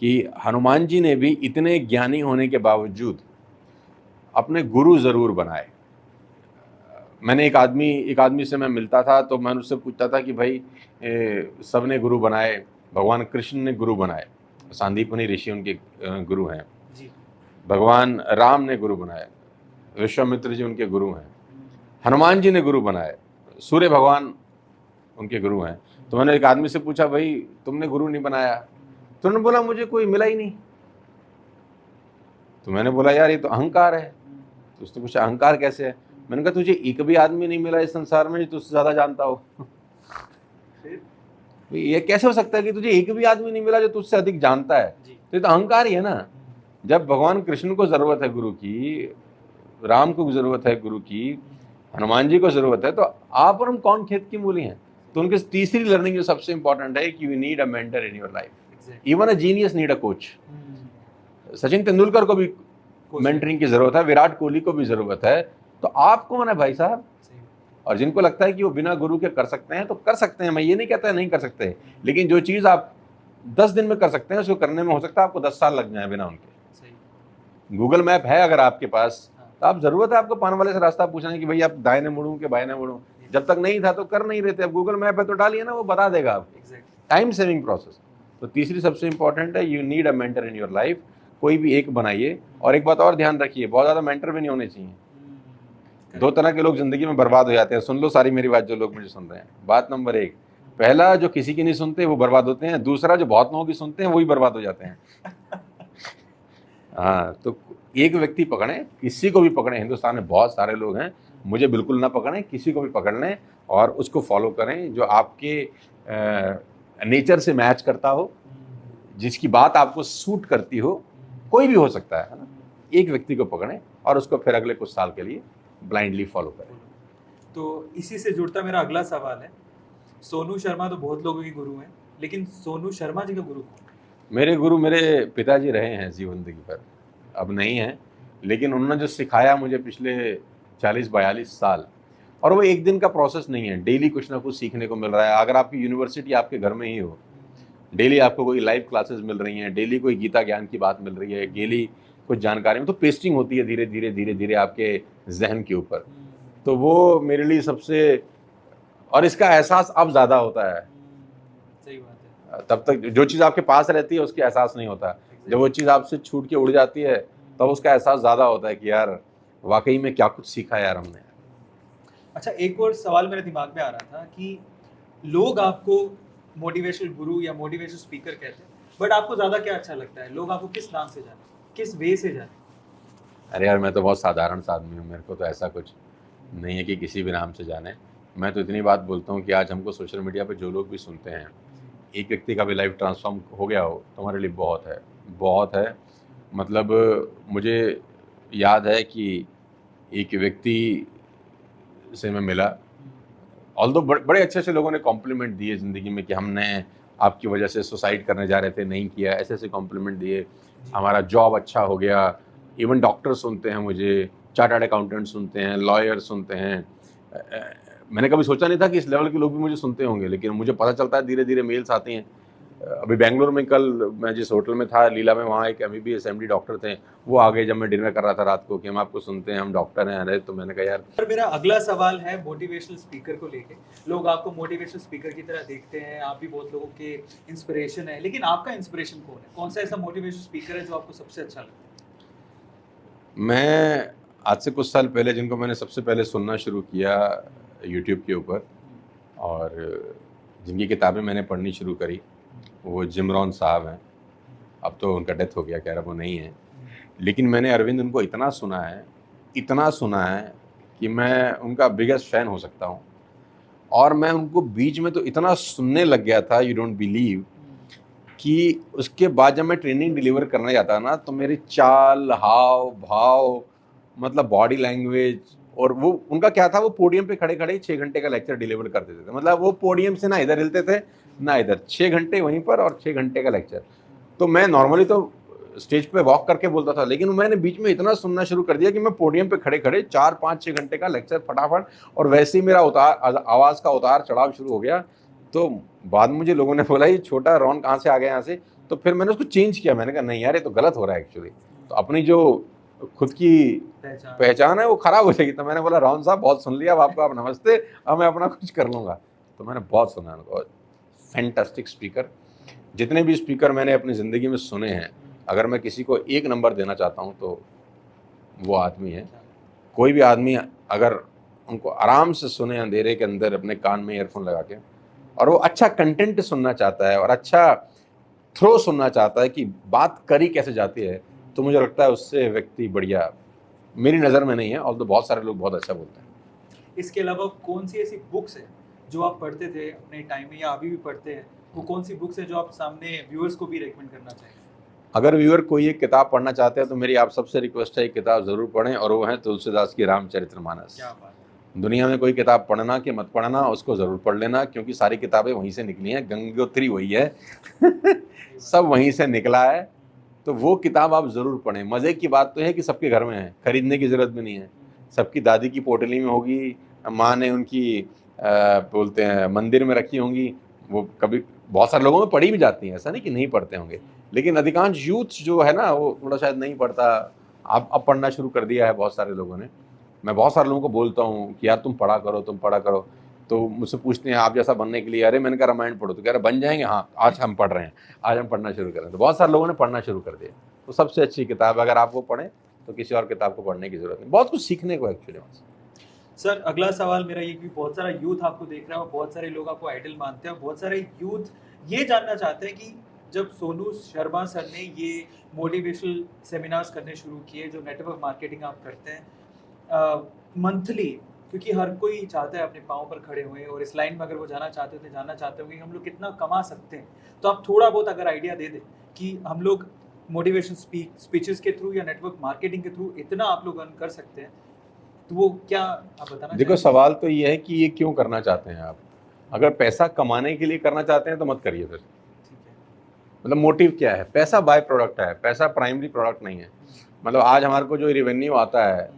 कि हनुमान जी ने भी इतने ज्ञानी होने के बावजूद अपने गुरु जरूर बनाए। मैंने एक आदमी से मैं मिलता था तो मैं उससे पूछता था कि भाई सब ने गुरु बनाए, भगवान कृष्ण ने गुरु बनाए, सांदीपनि ऋषि उनके गुरु हैं, भगवान राम ने गुरु बनाए, विश्वामित्र जी उनके गुरु हैं, हनुमान जी ने गुरु बनाए, सूर्य भगवान उनके गुरु हैं। तो मैंने एक आदमी से पूछा, भाई तुमने गुरु नहीं बनाया? तो उन्होंने बोला मुझे कोई मिला ही नहीं। तो मैंने बोला यार ये तो अहंकार है। तो उसने पूछा अहंकार कैसे है? मैंने कहा तुझे एक भी आदमी नहीं मिला इस संसार में जो तुझसे ज्यादा जानता हो। ये कैसे हो सकता है कि तुझे एक भी आदमी नहीं मिला जो तुझसे अधिक जानता है? तो ये तो अहंकार ही है ना। जब भगवान कृष्ण को जरूरत है गुरु की, राम को जरूरत है गुरु की, हनुमान जी को जरूरत है, तो आप और हम कौन खेत की मूली हैं? तो उनकी तीसरी लर्निंग जो सबसे इंपॉर्टेंट है कि you need a mentor in your life. Even a genius need a coach. Sachin Tendulkar को भी मेंटरिंग की जरूरत है, विराट कोहली को भी जरूरत है। तो आप कौन है भाई साहब? और जिनको लगता है कि वो बिना गुरु के कर सकते हैं तो कर सकते हैं, मैं ये नहीं कहता है नहीं कर सकते, लेकिन जो चीज आप 10 दिन में कर सकते हैं उसको करने में हो सकता है आपको 10 साल लग जाए बिना उनके। गूगल मैप है अगर आपके पास, तो आप जरूरत है आपको पान वाले से रास्ता पूछने की, भाई आप दाहिने मुड़ूं कि बाएं मुड़ूं? जब तक नहीं था तो कर नहीं रहे थे, अब गूगल मैप है तो डालिए ना, वो बता देगा आपको। Time saving process. तो तीसरी सबसे इंपॉर्टेंट है, you need a mentor in your life. कोई भी एक बनाइए। और एक बात और ध्यान रखिए, बहुत ज्यादा मेंटर भी नहीं होने चाहिए। 2 तरह के लोग जिंदगी में बर्बाद हो जाते हैं। सुन लो सारी मेरी बात जो लोग मुझे सुन रहे हैं। बात नंबर 1, पहला जो किसी की नहीं सुनते वो बर्बाद होते हैं। दूसरा जो बहुत लोगों की सुनते हैं वही बर्बाद हो जाते हैं। हाँ, तो एक व्यक्ति पकड़े, किसी को भी पकड़े। हिंदुस्तान में बहुत सारे लोग हैं, मुझे बिल्कुल ना पकड़ें, किसी को भी पकड़ लें और उसको फॉलो करें जो आपके नेचर से मैच करता हो, जिसकी बात आपको सूट करती हो। कोई भी हो सकता है ना। एक व्यक्ति को पकड़ें और उसको फिर अगले कुछ साल के लिए ब्लाइंडली फॉलो करें। तो इसी से जुड़ता मेरा अगला सवाल है, सोनू शर्मा तो बहुत लोगों के गुरु हैं, लेकिन सोनू शर्मा जी का गुरु कौन? मेरे गुरु मेरे पिताजी रहे हैं जिंदगी पर, अब नहीं हैं, लेकिन उन्होंने जो सिखाया मुझे पिछले 40-42 साल, और वो एक दिन का प्रोसेस नहीं है, डेली कुछ ना कुछ सीखने को मिल रहा है। अगर आपकी यूनिवर्सिटी आपके घर में ही हो, डेली आपको कोई लाइव क्लासेस मिल रही हैं, डेली कोई गीता ज्ञान की बात मिल रही है, डेली कुछ जानकारी में, तो पेस्टिंग होती है धीरे धीरे धीरे धीरे आपके जहन के ऊपर। तो वो मेरे लिए सबसे, और इसका एहसास अब ज़्यादा होता है। सही बात है। तब तक जो चीज़ आपके पास रहती है उसकी एहसास नहीं होता। जब वो चीज़ आपसे छूट के उड़ जाती है तब उसका एहसास ज़्यादा होता है कि यार वाकई में क्या कुछ सीखा यार हमने। अच्छा, एक और सवाल मेरे दिमाग में आ रहा था कि लोग आपको मोटिवेशनल गुरु या मोटिवेशनल स्पीकर कहते हैं, बट आपको ज़्यादा क्या अच्छा लगता है? लोग आपको किस नाम से जाने, किस वे से जाने? अरे यार, मैं तो बहुत साधारण सा आदमी हूँ, मेरे को तो ऐसा कुछ नहीं है कि किसी भी नाम से जाने। मैं तो इतनी बात बोलता हूँ कि आज हमको सोशल मीडिया पे जो लोग भी सुनते हैं, एक व्यक्ति का भी लाइफ ट्रांसफॉर्म हो गया हो तो हमारे लिए बहुत है, बहुत है। मतलब मुझे याद है कि एक व्यक्ति से मैं मिला, ऑल्दो बड़े अच्छे अच्छे लोगों ने कॉम्प्लीमेंट दिए ज़िंदगी में कि हमने आपकी वजह से सुसाइड करने जा रहे थे, नहीं किया, ऐसे ऐसे कॉम्प्लीमेंट दिए, हमारा जॉब अच्छा हो गया। इवन डॉक्टर सुनते हैं मुझे, चार्टर्ड अकाउंटेंट सुनते हैं, लॉयर सुनते हैं। मैंने कभी सोचा नहीं था कि इस लेवल के लोग भी मुझे सुनते होंगे, लेकिन मुझे पता चलता है धीरे धीरे मेल्स आती हैं। अभी बेंगलोर में कल मैं जिस होटल में था लीला में, वहाँ एक MBBS MD डॉक्टर थे, वो आ गए जब मैं डिनर कर रहा था रात को कि हम आपको सुनते हैं, हम डॉक्टर हैं। अरे तो मैंने कहा यार। और मेरा अगला सवाल है मोटिवेशनल स्पीकर को लेके। लोग आपको मोटिवेशनल स्पीकर की तरह देखते हैं, आप भी बहुत लोगों के इंस्पिरेशन है, लेकिन आपका इंस्पिरेशन कौन है? कौन सा ऐसा मोटिवेशनल स्पीकर है जो आपको सबसे अच्छा लगता है? मैं आज से कुछ साल पहले जिनको मैंने सबसे पहले सुनना शुरू किया यूट्यूब के ऊपर और जिनकी किताबें मैंने पढ़नी शुरू करी, वो जिम रॉन साहब हैं। अब तो उनका डेथ हो गया, कह रहा वो नहीं है, लेकिन मैंने अरविंद उनको इतना सुना है, इतना सुना है कि मैं उनका बिगेस्ट फ़ैन हो सकता हूँ। और मैं उनको बीच में तो इतना सुनने लग गया था, यू डोंट बिलीव, कि उसके बाद जब मैं ट्रेनिंग डिलीवर करने जाता ना तो मेरी चाल, हाव भाव, मतलब बॉडी लैंग्वेज, और वो उनका क्या था, वो पोडियम पे खड़े खड़े 6 घंटे का लेक्चर डिलीवर कर देते थे। मतलब वो पोडियम से ना इधर हिलते थे ना इधर, 6 घंटे वहीं पर और 6 घंटे का लेक्चर। तो मैं नॉर्मली तो स्टेज पे वॉक करके बोलता था, लेकिन मैंने बीच में इतना सुनना शुरू कर दिया कि मैं पोडियम पे खड़े खड़े 4-5-6 घंटे का लेक्चर फटाफट, और वैसे ही मेरा आवाज़ का उतार चढ़ाव शुरू हो गया। तो बाद में मुझे लोगों ने बोला ये छोटा रॉन कहाँ से आ गया यहाँ से, तो फिर मैंने उसको चेंज किया। मैंने कहा नहीं यार, ये तो गलत हो रहा है एक्चुअली, तो अपनी जो खुद की पहचान है वो खराब हो जाएगी। तो मैंने बोला रॉन साहब बहुत सुन लिया, अब आपको आप नमस्ते, अब मैं अपना कुछ कर लूँगा। तो मैंने बहुत सुना उनको, फैंटास्टिक स्पीकर। जितने भी स्पीकर मैंने अपनी ज़िंदगी में सुने हैं अगर मैं किसी को एक नंबर देना चाहता हूँ तो वो आदमी है। कोई भी आदमी अगर उनको आराम से सुने अंधेरे के अंदर अपने कान में ईयरफोन लगा के, और वो अच्छा कंटेंट सुनना चाहता है और अच्छा थ्रो सुनना चाहता है कि बात करी कैसे जाती है, तो मुझे लगता है उससे व्यक्ति बढ़िया मेरी नज़र में नहीं है। और तो बहुत सारे लोग बहुत अच्छा बोलते हैं। इसके अलावा कौन सी ऐसी बुक्स है जो आप पढ़ते थे अपने टाइम में या अभी भी पढ़ते हैं, वो कौन सी बुक्स है जो आप सामने व्यूअर्स को भी रेकमेंड करना चाहेंगे? अगर व्यूअर कोई एक किताब पढ़ना चाहते हैं तो मेरी आप सबसे रिक्वेस्ट है एक किताब ज़रूर पढ़ें, और वो है तुलसीदास की रामचरितमानस। क्या बात है। दुनिया में कोई किताब पढ़ना कि मत पढ़ना, उसको ज़रूर पढ़ लेना, क्योंकि सारी किताबें वहीं से निकली हैं, गंगोत्री वही है सब वहीं से निकला है। तो वो किताब आप ज़रूर पढ़ें। मज़े की बात तो है कि सबके घर में है, खरीदने की ज़रूरत भी नहीं है। सबकी दादी की पोटली में होगी, माँ ने उनकी बोलते हैं मंदिर में रखी होंगी। वो कभी बहुत सारे लोगों में पढ़ी भी जाती हैं, ऐसा नहीं कि नहीं पढ़ते होंगे, लेकिन अधिकांश यूथ जो है ना वो थोड़ा शायद नहीं पढ़ता। अब पढ़ना शुरू कर दिया है बहुत सारे लोगों ने। मैं बहुत सारे लोगों को बोलता हूँ कि यार तुम पढ़ा करो, तुम पढ़ा करो। तो मुझसे पूछते हैं आप जैसा बनने के लिए। अरे मैंने कहा रामायण पढ़ो, तो कह रहे बन जाएंगे। हाँ, आज हम पढ़ रहे हैं, आज हम पढ़ना शुरू करें। तो बहुत सारे लोगों ने पढ़ना शुरू कर दिया। तो सबसे अच्छी किताब अगर आप वो पढ़ें तो किसी और किताब को पढ़ने की जरूरत नहीं। बहुत कुछ सीखने को एक्चुअली। सर अगला सवाल मेरा ये कि बहुत सारा यूथ आपको देख रहा है और बहुत सारे लोग आपको आइडल मानते हैं, बहुत सारे यूथ ये जानना चाहते हैं कि जब सोनू शर्मा सर ने ये मोटिवेशनल सेमिनार्स करने शुरू किए, जो नेटवर्क मार्केटिंग आप करते हैं मंथली, क्योंकि हर कोई चाहता है अपने पाँव पर खड़े हुए, और इस लाइन में अगर वो जाना चाहते होंगे हम लोग कितना कमा सकते हैं, तो आप थोड़ा बहुत अगर आइडिया दे दें कि हम लोग मोटिवेशन स्पीचेस के थ्रू या नेटवर्क मार्केटिंग के थ्रू इतना आप लोग अर्न कर सकते हैं, तो वो क्या आप बताना देखो, सवाल तो ये है कि ये क्यों करना चाहते हैं आप। अगर पैसा कमाने के लिए करना चाहते हैं तो मत करिए फिर। मतलब मोटिव क्या है? पैसा बाय प्रोडक्ट है, पैसा प्राइमरी प्रोडक्ट नहीं है। मतलब आज हमारे को जो रेवेन्यू आता है,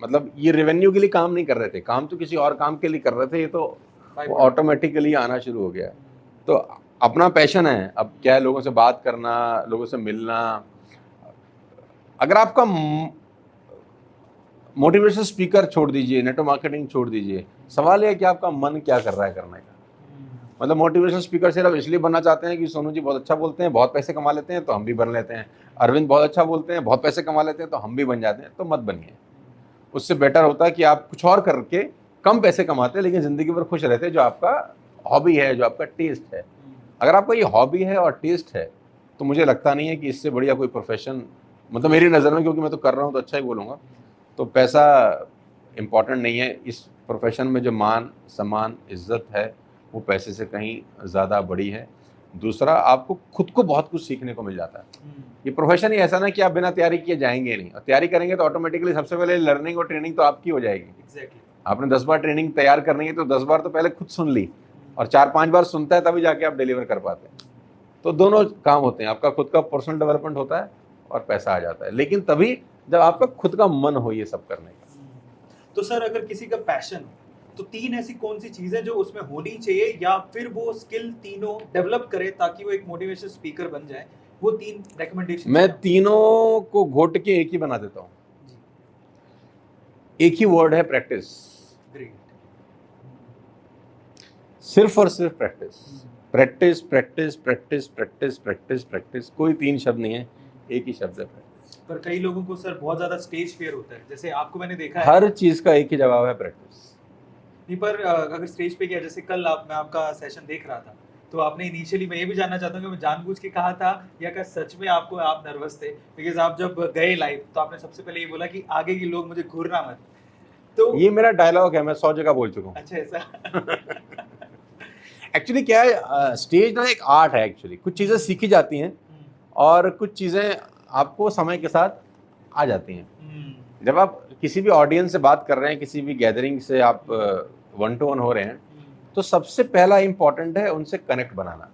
मतलब ये रेवेन्यू के लिए काम नहीं कर रहे थे, काम तो किसी और काम के लिए कर रहे थे, ये तो ऑटोमेटिकली आना शुरू हो गया। तो अपना पैशन है। अब क्या है, लोगों से बात करना, लोगों से मिलना। अगर आपका मोटिवेशन स्पीकर छोड़ दीजिए, नेटवर्क मार्केटिंग छोड़ दीजिए, सवाल है कि आपका मन क्या कर रहा है करने का। मतलब मोटिवेशन स्पीकर सिर्फ इसलिए बनना चाहते हैं कि सोनू जी बहुत अच्छा बोलते हैं, बहुत पैसे कमा लेते हैं, तो हम भी बन लेते हैं। अरविंद बहुत अच्छा बोलते हैं, बहुत पैसे कमा लेते हैं, तो हम भी बन जाते हैं। तो मत बनिए। उससे बेटर होता है कि आप कुछ और करके कम पैसे कमाते हैं लेकिन ज़िंदगी भर खुश रहते हैं, जो आपका हॉबी है, जो आपका टेस्ट है। अगर आपका ये हॉबी है और टेस्ट है तो मुझे लगता नहीं है कि इससे बढ़िया कोई प्रोफेशन, मतलब मेरी नज़र में, क्योंकि मैं तो कर रहा हूँ तो अच्छा ही बोलूँगा, तो पैसा इम्पॉर्टेंट नहीं है। इस प्रोफेशन में जो मान सम्मान इज्जत है वो पैसे से कहीं ज़्यादा बड़ी है। दूसरा, आपको खुद को बहुत कुछ सीखने को मिल जाता है। ये प्रोफेशन ही ऐसा ना कि आप बिना तैयारी किए जाएंगे नहीं, और तैयारी करेंगे तो ऑटोमेटिकली सबसे पहले लर्निंग और ट्रेनिंग तो आपकी हो जाएगी। आपने 10 बार ट्रेनिंग तैयार करनी है तो 10 बार तो पहले खुद सुन ली, और 4-5 बार सुनता है तभी जाके आप डिलीवर कर पाते हैं। तो दोनों काम होते हैं, आपका खुद का पर्सनल डेवलपमेंट होता है और पैसा आ जाता है, लेकिन तभी जब आपका खुद का मन हो ये सब करने का। तो सर अगर किसी का पैशन हो तो 3 ऐसी कौन सी चीजें जो उसमें होनी चाहिए, या फिर वो स्किल तीनों डेवलप करे ताकि वो एक मोटिवेशन स्पीकर बन जाए, वो 3 रिकमेंडेशन? मैं तीनों को घोट के एक ही बना देता हूँ। एक ही वर्ड है, प्रैक्टिस। ग्रेट। सिर्फ और सिर्फ practice, practice practice practice practice practice practice. कोई 3 शब्द नहीं है, एक ही शब्द है, प्रैक्टिस। पर कई लोगों को सर बहुत ज्यादा स्टेज फियर होता है, जैसे आपको मैंने देखा है। हर चीज का एक ही जवाब है, प्रैक्टिस। नहीं, पर अगर स्टेज पे गया, जैसे कल मैं आपका सेशन देख रहा था, तो आपने इनिशियली, मैं ये भी जानना चाहता हूँ कि मैं जानबूझ के कहा था या क्या सच में आप नर्वस थे? बिकॉज आप जब गए लाइव तो आपने सबसे पहले ये बोला कि आगे के लोग मुझे घूरना मत। तो ये मेरा डायलॉग है, मैं 100 जगह बोल चुका हूँ। अच्छा, ऐसा? एक्चुअली क्या है, स्टेज ना एक आर्ट है। एक्चुअली कुछ चीज़ें सीखी जाती हैं और कुछ चीज़ें आपको समय के साथ आ जाती हैं। जब आप किसी भी ऑडियंस से बात कर रहे हैं, किसी भी गैदरिंग से आप 1 to 1 हो रहे हैं, तो सबसे पहला इम्पॉर्टेंट है उनसे कनेक्ट बनाना।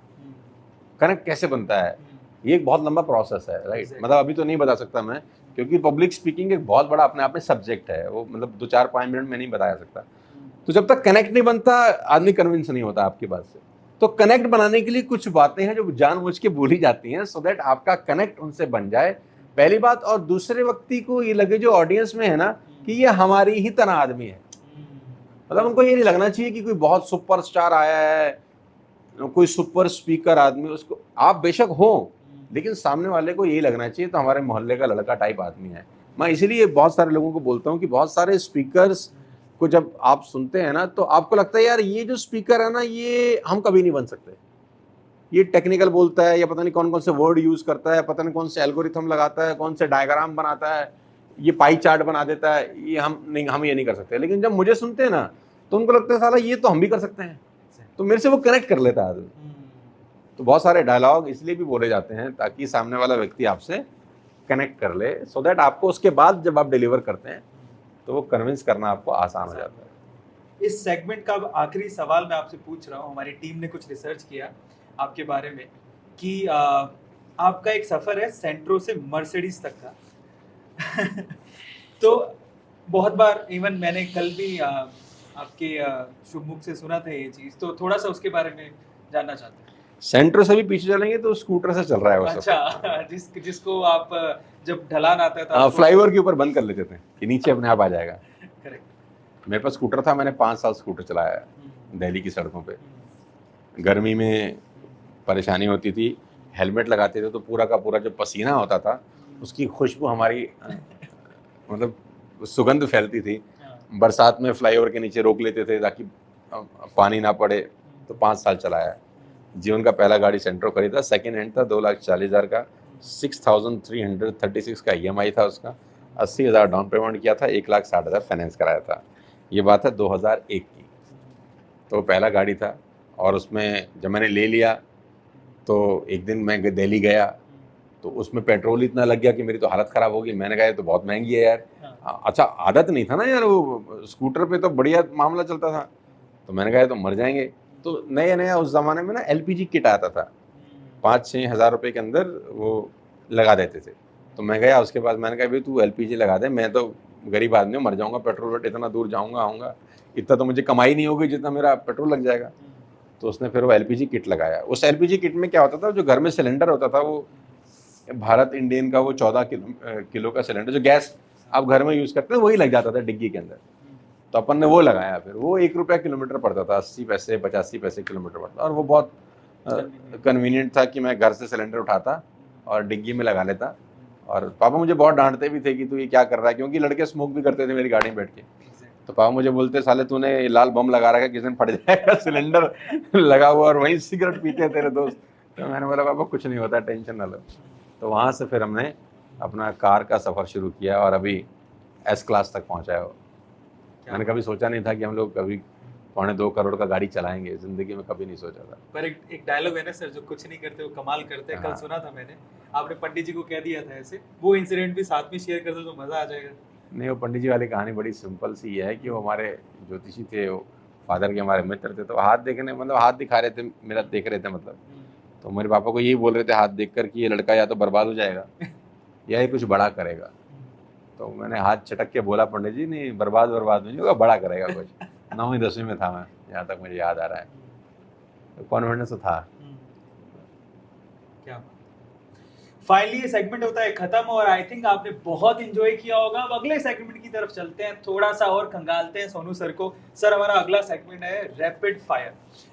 कनेक्ट कैसे बनता है, ये एक बहुत लंबा प्रोसेस है, राइट। मतलब अभी तो नहीं बता सकता मैं, क्योंकि पब्लिक स्पीकिंग एक बहुत बड़ा अपने आप में सब्जेक्ट है। वो मतलब 2-4-5 मिनट में नहीं बताया सकता। तो जब तक कनेक्ट नहीं बनता, आदमी कन्विंस नहीं होता आपकी बात से। तो कनेक्ट बनाने के लिए कुछ बातें हैं जो जानबूझ के बोली जाती हैं, सो दैट आपका कनेक्ट उनसे बन जाए, पहली बात। और दूसरे व्यक्ति को ये लगे, जो ऑडियंस में है ना, कि ये हमारी ही तरह आदमी है। मतलब उनको ये नहीं लगना चाहिए कि कोई बहुत सुपरस्टार आया है, कोई सुपर स्पीकर आदमी। उसको आप बेशक हो, लेकिन सामने वाले को यही लगना चाहिए तो हमारे मोहल्ले का लड़का टाइप आदमी है। मैं इसीलिए बहुत सारे लोगों को बोलता हूँ कि बहुत सारे स्पीकर्स को जब आप सुनते हैं ना तो आपको लगता है यार ये जो स्पीकर है ना ये हम कभी नहीं बन सकते, ये टेक्निकल बोलता है या पता नहीं कौन कौन से वर्ड यूज करता है, पता नहीं कौन से एल्गोरिथम लगाता है, कौन से डायग्राम बनाता है, ये पाई चार्ट बना देता है, ये हम ये नहीं कर सकते। लेकिन जब मुझे सुनते हैं ना तो उनको लगता है साला ये तो हम भी कर सकते हैं, तो मेरे से वो कनेक्ट कर लेता है आदमी। तो बहुत सारे डायलॉग इसलिए भी बोले जाते हैं ताकि सामने वाला व्यक्ति आपसे कनेक्ट कर ले, सो दैट आपको उसके बाद जब आप डिलीवर करते हैं तो वो कन्विंस करना आपको आसान हो जाता है। इस सेगमेंट का अब आखिरी सवाल मैं आपसे पूछ रहा हूँ। हमारी टीम ने कुछ रिसर्च किया आपके बारे में कि आपका एक सफ़र है सेंट्रो से मर्सिडीज तक का तो बहुत बार इवन मैंने कल भी आपके शुभ मुख से सुना था ये चीज़, तो थोड़ा सा उसके बारे में जानना चाहते हैं। सेंटर से भी पीछे चलेंगे तो स्कूटर से चल रहा है वो सब। अच्छा, जिसको आप जब ढलान आता था फ्लाईओवर के ऊपर बंद कर लेते थे कि नीचे अपने आप आ जाएगा। करेक्ट। मेरे पास स्कूटर था, मैंने 5 साल स्कूटर चलाया है दिल्ली की सड़कों पे। गर्मी में परेशानी होती थी, हेलमेट लगाते थे तो पूरा का पूरा जो पसीना होता था उसकी खुशबू हमारी मतलब सुगंध फैलती थी। बरसात में फ्लाईओवर के नीचे रोक लेते थे ताकि पानी ना पड़े। तो 5 साल चलाया। जीवन का पहला गाड़ी सेंट्रो खरीदा, सेकेंड हैंड था, 2,40,000 का, 6,336 का EMI था उसका, 80,000 डाउन पेमेंट किया था, 1,60,000 फाइनेंस कराया था। ये बात है 2001 की। तो पहला गाड़ी था और उसमें जब मैंने ले लिया तो एक दिन मैं दिल्ली गया तो उसमें पेट्रोल इतना लग गया कि मेरी तो हालत ख़राब हो गई। मैंने कहा ये तो बहुत महंगी है यार। अच्छा, आदत नहीं था ना यार, वो स्कूटर पे तो बढ़िया मामला चलता था। तो मैंने कहा ये तो मर जाएंगे। तो नया उस ज़माने में ना LPG किट आता था, 5-6 हज़ार रुपये के अंदर वो लगा देते थे। तो मैं गया उसके बाद, मैंने कहा भाई तू LPG लगा दे, मैं तो गरीब आदमी हूँ, मर जाऊँगा, पेट्रोल वेट इतना दूर जाऊँगा आऊँगा, इतना तो मुझे कमाई नहीं होगी जितना मेरा पेट्रोल लग जाएगा। तो उसने फिर वो LPG किट लगाया। उस LPG किट में क्या होता था, जो घर में सिलेंडर होता था वो भारत इंडियन का वो 14 किलो का सिलेंडर जो गैस आप घर में यूज़ करते हैं वही लग जाता था डिग्गी के अंदर। तो अपन ने वो लगाया। फिर वो 1 रुपया किलोमीटर पड़ता था, 80 पैसे 85 पैसे किलोमीटर पड़ता, और वो बहुत कन्वीनियंट था कि मैं घर से सिलेंडर उठाता और डिग्गी में लगा लेता। और पापा मुझे बहुत डांटते भी थे कि तू ये क्या कर रहा है, क्योंकि लड़के स्मोक भी करते थे मेरी गाड़ी में बैठ के। तो पापा मुझे बोलते साले तूने लाल बम लगा रखा है, किसी दिन फट जाएगा, सिलेंडर लगा हुआ और वहीं सिगरेट पीते हैं तेरे दोस्त। तो मैंने बोला पापा कुछ नहीं होता, टेंशन ना लो। तो वहाँ से फिर हमने अपना कार का सफ़र शुरू किया और अभी S क्लास तक पहुँचा है वो। मैंने कभी सोचा नहीं था कि हम लोग कभी 2.25 करोड़ का गाड़ी चलाएंगे, ज़िंदगी में कभी नहीं सोचा था। पर एक डायलॉग है ना सर, जो कुछ नहीं करते वो कमाल करते हैं। कल सुना था मैंने, आपने पंडित जी को कह दिया था ऐसे, वो इंसिडेंट भी साथ में शेयर कर दो तो मज़ा आ जाएगा। नहीं, वो पंडित जी वाली कहानी बड़ी सिंपल सी है कि वो हमारे ज्योतिषी थे, वो फादर के हमारे मित्र थे। तो हाथ देखने, मतलब हाथ दिखा रहे थे, मेरा देख रहे थे मतलब। तो मेरे पापा को यही बोल रहे थे हाथ देखकर कि ये लड़का या तो बर्बाद हो जाएगा या ये कुछ बड़ा करेगा। तो मैंने हाथ चटक के बोला पंडित जी नहीं, बर्बाद नहीं होगा, बड़ा करेगा कुछ। 9वीं 10वीं में था मैं, यहाँ तक मुझे याद आ रहा है। तो कॉन्फिडेंस तो था। क्या फाइनली ये सेगमेंट होता है खत्म, और आई थिंक आपने बहुत इंजॉय किया होगा। अब अगले सेगमेंट की तरफ चलते हैं, थोड़ा सा और खंगालते हैं सोनू सर को। सर, हमारा अगला सेगमेंट है रैपिड फायर।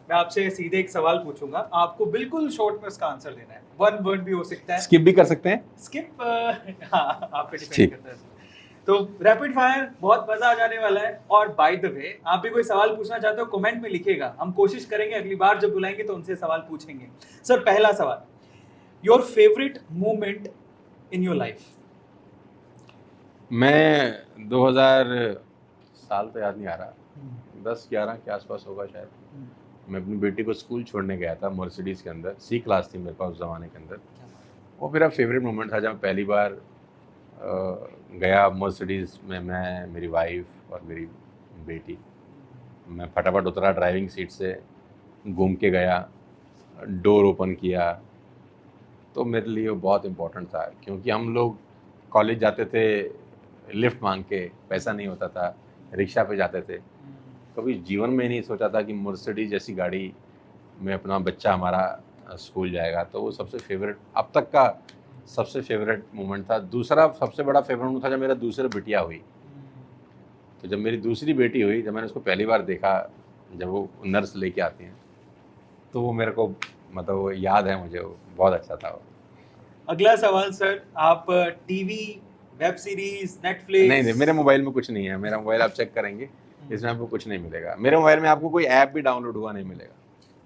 मैं आपसे सीधे एक सवाल पूछूंगा, आपको बिल्कुल शॉर्ट में उसका आंसर देना है। 1 वर्ड भी हो सकता है, स्किप भी कर सकते हैं। स्किप हाँ, आप पे डिपेंड करता है। तो रैपिड फायर बहुत मजा आ जाने वाला है। और बाय द वे, आप भी कोई सवाल पूछना चाहते हो कमेंट में लिखिएगा, हम कोशिश करेंगे अगली बार जब बुलाएंगे तो उनसे सवाल पूछेंगे। सर, पहला सवाल, your favourite moment in your life? मैं 2000 साल तो याद नहीं आ रहा, 10-11 के आसपास होगा शायद। मैं अपनी बेटी को स्कूल छोड़ने गया था मर्सिडीज़ के अंदर। C क्लास थी मेरे पास उस ज़माने के अंदर। वो मेरा फेवरेट मोमेंट था जब पहली बार गया मर्सिडीज़ में, मैं, मेरी वाइफ और मेरी बेटी। मैं फटाफट उतरा ड्राइविंग सीट से, घूम के गया, डोर ओपन किया। तो मेरे लिए वो बहुत इम्पोर्टेंट था, क्योंकि हम लोग कॉलेज जाते थे लिफ्ट मांग के, पैसा नहीं होता था, रिक्शा पे जाते थे। कभी जीवन में नहीं सोचा था कि मर्सिडीज जैसी गाड़ी में अपना बच्चा हमारा स्कूल जाएगा। तो वो सबसे फेवरेट, अब तक का सबसे फेवरेट मोमेंट था। दूसरा सबसे बड़ा फेवरेट मोमेंट था जब मेरा दूसरी बिटिया हुई। तो जब मेरी दूसरी बेटी हुई, जब मैंने उसको पहली बार देखा, जब वो नर्स लेके आती हैं, तो वो मेरे को मतलब वो याद है मुझे, वो बहुत अच्छा था वो। अगला सवाल सर, आप टीवी, वेब सीरीज, नेटफ्लिक्स? नहीं मेरे मोबाइल में कुछ नहीं है। मेरा मोबाइल आप चेक करेंगे, इसमें आपको कुछ नहीं मिलेगा। मेरे मोबाइल में आपको कोई ऐप भी डाउनलोड हुआ नहीं मिलेगा।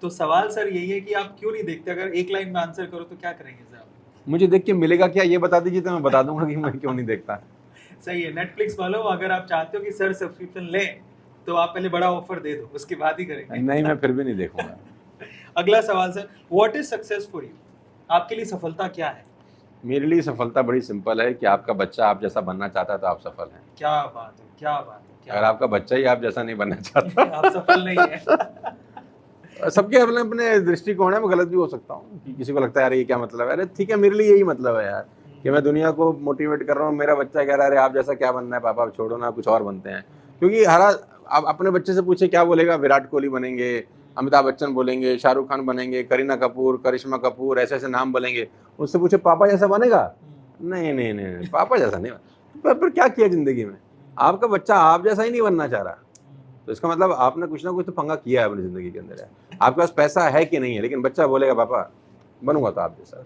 तो सवाल सर यही है कि आप क्यों नहीं देखते? अगर एक लाइन में आंसर करो तो क्या करेंगे सर आप? मुझे देख के मिलेगा क्या ये बता दीजिए, तो मैं बता दूंगा कि मैं क्यों नहीं देखता। सही है। नेटफ्लिक्स वालों, अगर आप चाहते हो कि सर सब्सक्रिप्शन लें तो आप पहले बड़ा ऑफर दे दो, उसके बाद ही करेंगे। नहीं मैं फिर भी नहीं देखूंगा। अगला सवाल sir, what is success for you? आपके लिए सफलता क्या है? मेरे लिए सफलता बड़ी सिंपल है कि आपका बच्चा आप जैसा बनना चाहता है तो आप सफल हैं। क्या बात है, क्या बात है, क्या अगर आपका बच्चा ही आप जैसा नहीं बनना चाहता आप सफल नहीं है। सबके अपने अपने दृष्टिकोण है, मैं गलत भी हो सकता हूँ कि किसी को लगता है यार ये क्या मतलब है। अरे ठीक है, मेरे लिए यही मतलब है यार कि मैं दुनिया को मोटिवेट कर रहा हूँ। मेरा बच्चा कह रहा है अरे आप जैसा क्या बनना है पापा, आप छोड़ो ना, कुछ और बनते हैं। क्योंकि हर आप अपने बच्चे से पूछे क्या बोलेगा, विराट कोहली बनेंगे, अमिताभ बच्चन बोलेंगे, शाहरुख खान बनेंगे, करीना कपूर, करिश्मा कपूर, ऐसे ऐसे नाम बोलेंगे। उससे पूछे पापा जैसा बनेगा? नहीं नहीं नहीं, नहीं पापा जैसा नहीं। पर क्या किया जिंदगी में? आपका बच्चा आप जैसा ही नहीं बनना चाह रहा, तो इसका मतलब आपने कुछ ना कुछ तो पंगा किया है अपनी जिंदगी के अंदर। है आपके पास पैसा है कि नहीं है, लेकिन बच्चा बोलेगा पापा बनूंगा तो आप जैसा।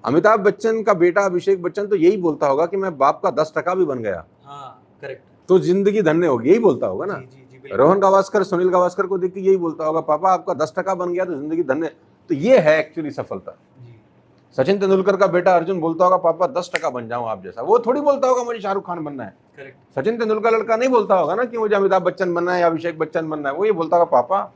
अमिताभ बच्चन का बेटा अभिषेक बच्चन तो यही बोलता होगा कि मैं बाप का 10% भी बन गया। हाँ, करेक्ट। तो जिंदगी धन्य होगी, यही बोलता होगा ना। जी, जी, बिल्कुल। रोहन गावस्कर सुनील गावस्कर को देख के यही बोलता होगा पापा आपका 10% बन गया तो जिंदगी धन्य। तो ये है एक्चुअली सफलता। जी। सचिन तेंदुलकर का बेटा अर्जुन बोलता होगा पापा 10% बन जाऊं आप जैसा। वो थोड़ी बोलता होगा मुझे शाहरुख खान बनना है। करेक्ट। सचिन तेंदुलकर लड़का नहीं बोलता होगा ना कि मुझे अमिताभ बच्चन बनना है या अभिषेक बच्चन बनना है। वो ये बोलता होगा पापा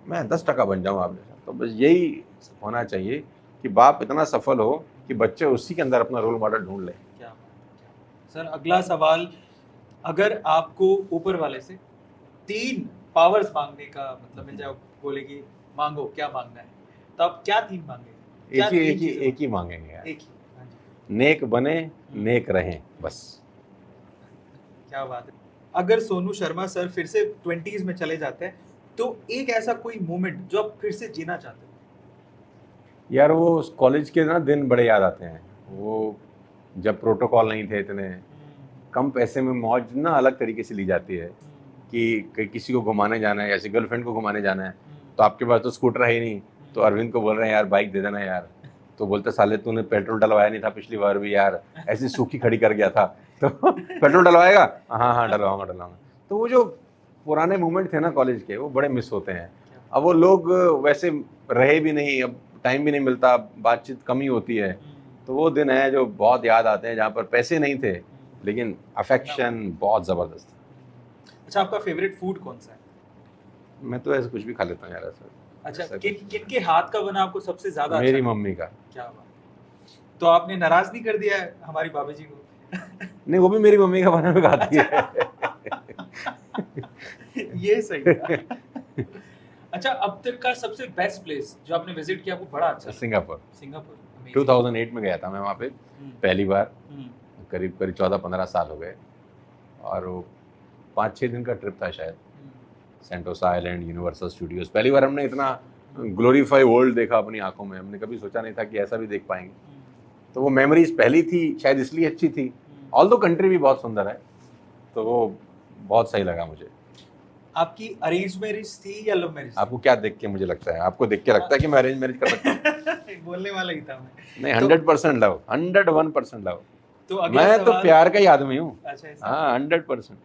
मैं 10% बन जाऊं आप जैसा। तो बस यही होना चाहिए कि बाप इतना सफल हो कि बच्चे उसी के अंदर अपना रोल मॉडल ढूंढ लें। क्या बात है, क्या बात है। सर अगला सवाल, अगर आपको ऊपर वाले से 3 पावर्स मांगने का मतलब मिल जाए, बोले कि मांगो, क्या मांगना है, तो आप क्या 3 मांगेंगे? क्या 3 चीजें? एक ही मांगेंगे यार। एक ही। हाँ जी। नेक बने, नेक रहें, बस। क्या बात है। अगर सोनू शर्मा सर फिर से 20s में चले जाते हैं तो एक ऐसा कोई मोमेंट जो आप फिर से जीना चाहते हो? यार वो कॉलेज के ना दिन बड़े याद आते हैं। वो जब प्रोटोकॉल नहीं थे, इतने कम पैसे में मौज ना अलग तरीके से ली जाती है कि किसी को घुमाने जाना है, जैसे गर्लफ्रेंड को घुमाने जाना है तो आपके पास तो स्कूटर है ही नहीं, तो अरविंद को बोल रहे हैं यार बाइक दे देना यार। तो बोलते साले तूने पेट्रोल डलवाया नहीं था पिछली बार भी यार, ऐसी सूखी खड़ी कर गया था तो पेट्रोल डलवाएगा? हाँ डलवाऊंगा। तो वो जो पुराने मोमेंट थे ना कॉलेज के, वो बड़े मिस होते हैं। अब वो लोग वैसे रहे भी नहीं, अब टाइम भी नहीं मिलता, बातचीत कम ही होती है। तो वो दिन है जो बहुत याद आते हैं, जहाँ पर पैसे नहीं थे लेकिन अफेक्शन बहुत ज़बरदस्त था। अच्छा, आपका फेवरेट फूड कौन सा है? मैं तो ऐसे कुछ भी खा लेता हूँ यार ऐसा। अच्छा, किन के हाथ का बना आपको सबसे ज्यादा मेरी अच्छा? मम्मी का। क्या बात। तो आपने नाराज नहीं कर दिया है हमारी भाभी जी को? नहीं, वो भी मेरी मम्मी का बना हुआ खाती है। ये सही है। अच्छा, अब तक का सबसे बेस्ट प्लेस जो आपने विजिट किया वो बड़ा अच्छा? सिंगापुर। सिंगापुर 2008 में गया था मैं वहाँ पे पहली बार। करीब 14-15 साल हो गए और वो 5-6 दिन का ट्रिप था शायद। सेंटोसा आइलैंड, यूनिवर्सल स्टूडियोज, पहली बार हमने इतना ग्लोरीफाई वर्ल्ड देखा अपनी आंखों में। हमने कभी सोचा नहीं था कि ऐसा भी देख पाएंगे। तो वो मेमोरीज पहली थी, शायद इसलिए अच्छी थी। ऑल्दो कंट्री भी बहुत सुंदर है, तो वो बहुत सही लगा मुझे। आपकी अरेंज मैरिज थी या लव मैरिज? आपको क्या देख के मुझे लगता है, आपको देख के लगता है कि मैं अरेंज मैरिज कर सकता हूँ? बोलने वाला ही था मैं। नहीं, 100% लव, 101% लव। तो अगला मैं तो सवाल, प्यार का ही आदमी हूँ। अच्छा ऐसा? हाँ, 100%।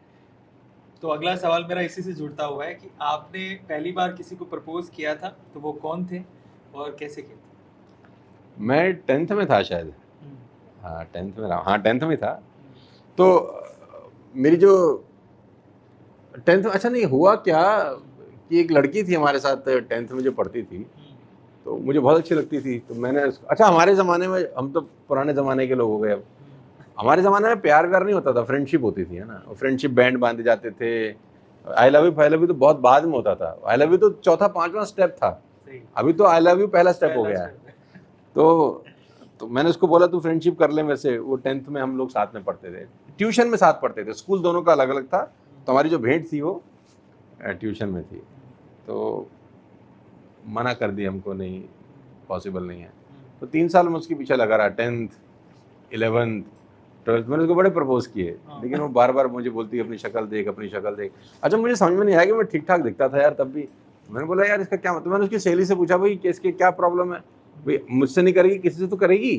तो अगला सवाल मेरा इसी से जुड़ता हुआ है कि आपने पहली बार किसी को प्रपोज किया था तो वो कौन थे और कैसे किया था? मैं 10th में था शायद। हाँ 10th में रहा, हाँ 10th में था। तो मेरी जो 10th, अच्छा नहीं हुआ क्या कि एक लड़की थी हमारे साथ 10th में जो पढ़ती थी, तो मुझे बहुत अच्छी लगती थी। तो मैंने, अच्छा हमारे ज़माने में, हम तो पुराने ज़माने के लोग हो गए अब, हमारे ज़माने में प्यार व्यार नहीं होता था, फ्रेंडशिप होती थी, है ना। और फ्रेंडशिप बैंड बांधे जाते थे। आई लव यू तो बहुत बाद में होता था। आई लव यू तो 4था-5वां स्टेप था। अभी तो आई लव यू पहला स्टेप हो गया है। तो मैंने उसको बोला तू फ्रेंडशिप कर ले मेरे से। वो 10th में हम लोग साथ में पढ़ते थे, ट्यूशन में साथ पढ़ते थे, स्कूल दोनों का अलग अलग था। तो हमारी जो भेंट थी वो ट्यूशन में थी। तो मना कर दी हमको, नहीं पॉसिबल नहीं है। तो 3 साल में उसके पीछे लगा रहा, 10th, 11th, 12th। मैंने उसको बड़े प्रपोज किए, लेकिन वो बार बार मुझे बोलती अपनी शक्ल देख, अपनी शक्ल देख। अच्छा, मुझे समझ में नहीं आया कि मैं ठीक ठाक दिखता था यार तब भी। मैंने बोला यार इसका क्या मतलब। मैंने उसकी सहेली से पूछा भाई कि इसके क्या प्रॉब्लम है। भाई मुझसे नहीं करेगी किसी से तो करेगी।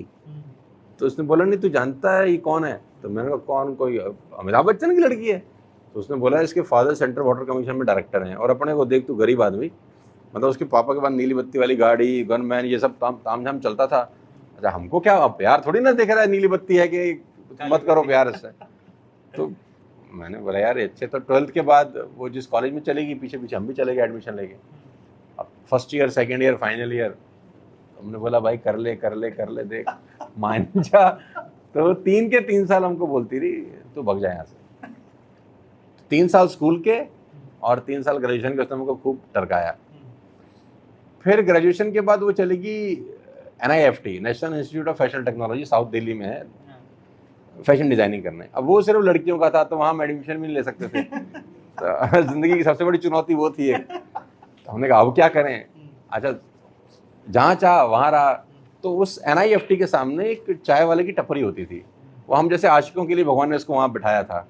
तो उसने बोला नहीं तू जानता है ये कौन है? तो मैंने कहा कौन? कोई अमिताभ बच्चन की लड़की है। तो उसने बोला इसके फादर सेंट्रल वाटर कमीशन में डायरेक्टर हैं, और अपने को देख तू गरीब आदमी, मतलब उसके पापा के पास नीली बत्ती वाली गाड़ी, गनमैन, ये सब ताम झाम चलता था। अच्छा हमको क्या अब प्यार थोड़ी ना देख रहा है नीली बत्ती है कि मत करो प्यार इससे। तो मैंने बोला यार अच्छे, तो 12th के बाद वो जिस कॉलेज में चलेगी पीछे पीछे हम भी चले गए एडमिशन लेके। अब first year, second year, final year, हमने बोला भाई कर ले देख मान जा। तो 3 साल हमको बोलती रही तू भग जाए यहाँ से। 3 साल स्कूल के और 3 साल ग्रेजुएशन के, उसने हमको खूब टरकाया। फिर ग्रेजुएशन के बाद वो चलेगी NIFT, national institute of fashion technology, south Delhi में है, फैशन डिजाइनिंग करने। अब वो सिर्फ लड़कियों का था तो वहाँ हम एडमिशन भी नहीं ले सकते थे। तो जिंदगी की सबसे बड़ी चुनौती वो थी एक। तो हमने कहा अब क्या करें? अच्छा जहाँ चाह वहाँ रहा। तो उस NIFT के सामने एक चाय वाले की टपरी होती थी, वो हम जैसे आशिकों के लिए भगवान ने उसको वहाँ बिठाया था।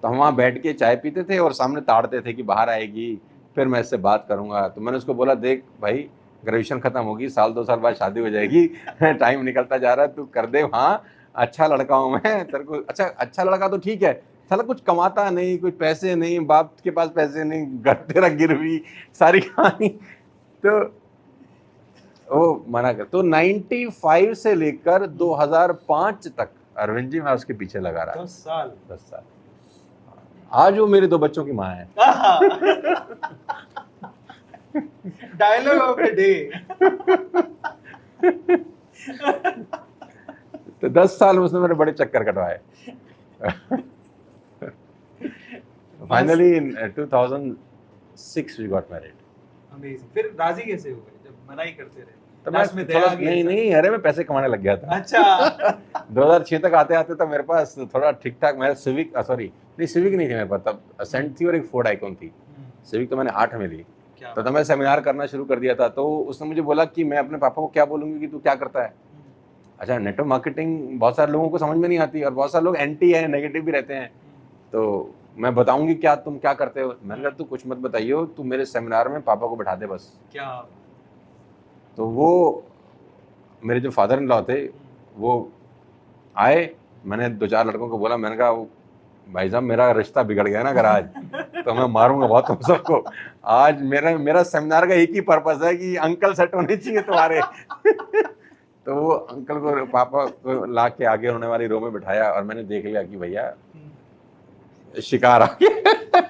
तो हम वहाँ बैठ के चाय पीते थे और सामने ताड़ते थे कि बाहर आएगी फिर मैं इससे बात करूँगा। तो मैंने उसको बोला देख भाई ग्रेजुएशन खत्म होगी, 1-2 साल बाद शादी हो जाएगी, टाइम निकलता जा रहा है, तू कर दे। हाँ अच्छा लड़का हूँ मैं तेरे को। अच्छा लड़का तो ठीक है, साला कुछ कमाता नहीं, कुछ पैसे नहीं, बाप के पास पैसे नहीं, घर तेरा गिरवी, सारी कहानी। तो वो मना कर। तो 95 से लेकर 2005 तक अरविंद जी मैं उसके पीछे लगा रहा। 10 साल। 10 साल। आज वो मेरे 2 बच्चों की माँ है। Dialogue of the day. तो 10 साल में उसने मेरे बड़े चक्कर कटवाए। Finally in 2006 we got married. Amazing. फिर राजी कैसे हो गए जब मना ही करते रहे? तो लास्ट में दया आ गई? नहीं अरे मैं पैसे कमाने लग गया था। अच्छा। 2006 तक आते आते तब मेरे पास थोड़ा ठीक ठाक, मेरा सिविक सिविक नहीं थी मेरे पास तब, असेंट थी और एक फोर्ड आइकॉन थी। सिविक तो मैंने 8 में ली। तो तब मैं सेमिनार करना शुरू कर दिया था। तो उसने मुझे बोला कि मैं अपने पापा को क्या बोलूँगी कि तू क्या करता है। अच्छा नेटवर्क मार्केटिंग बहुत सारे लोगों को समझ में नहीं आती और बहुत सारे लोग एंटी है, नेगेटिव भी रहते हैं। तो मैं बताऊंगी क्या तुम क्या करते हो। मैंने कहा तू कुछ मत बताइयो, तू मेरे सेमिनार में पापा को बैठा दे बस। क्या? तो वो मेरे जो फादर इन लॉ थे वो आए, मैंने 2-4 लड़कों को बोला, मैंने कहा भाई साहब मेरा रिश्ता बिगड़ गया ना अगर आज, तो मैं मारूंगा बहुत तुम सबको। आज मेरा सेमिनार का एक ही पर्पस है कि अंकल सेट होने चाहिए तुम्हारे। तो वो अंकल को, पापा को ला के आगे होने वाली रो में बिठाया और मैंने देख लिया कि भैया शिकार आ गया।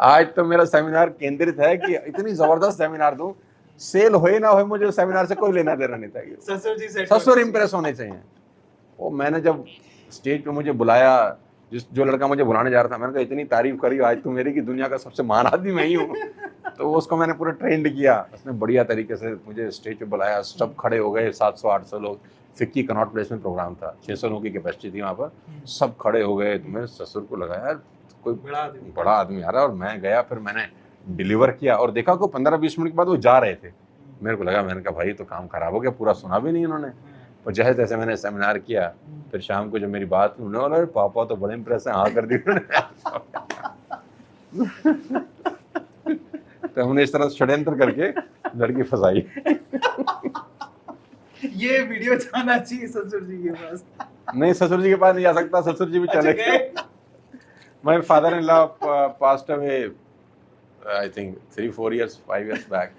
आज तो मेरा सेमिनार केंद्रित है कि इतनी जबरदस्त सेमिनार दूं, सेल होए ना होए मुझे सेमिनार से कोई लेना देना नहीं था। ससुर इंप्रेस होने चाहिए। वो मैंने जब स्टेज पे मुझे बुलाया, जो लड़का मुझे बुलाने जा रहा था, मैंने कहा इतनी तारीफ करी आज तो मेरी की दुनिया का सबसे महान आदमी मैं ही हूँ। तो उसको मैंने पूरा ट्रेंड किया, उसने बढ़िया तरीके से मुझे स्टेज पे बुलाया, सब खड़े हो गए, 700-800 लोग। फिक्की कनॉट प्लेस में प्रोग्राम था, 600 लोगों की कैपेसिटी थी वहाँ पर, सब खड़े हो गए। तो मेरे ससुर को लगा यार कोई बड़ा आदमी आ रहा है, और मैं गया, फिर मैंने डिलीवर किया और देखा को 15-20 मिनट के बाद वो जा रहे थे। मेरे को लगा, मैंने कहा भाई तो काम खराब हो गया, पूरा सुना भी नहीं उन्होंने। और जैसे तैसे मैंने सेमिनार किया, फिर शाम को जब मेरी बात उन्होंने बोला पापा तो बड़े इंप्रेस हैं, हाँ कर दी उन्होंने। तो हमने इस तरह षड्यंत्र करके लड़की फंसाई। ये वीडियो जाना चाहिए ससुर जी के पास। नहीं ससुर जी के पास नहीं जा सकता, ससुर जी भी चले गए। My father in law passed away I think 3-4 years 5 years back.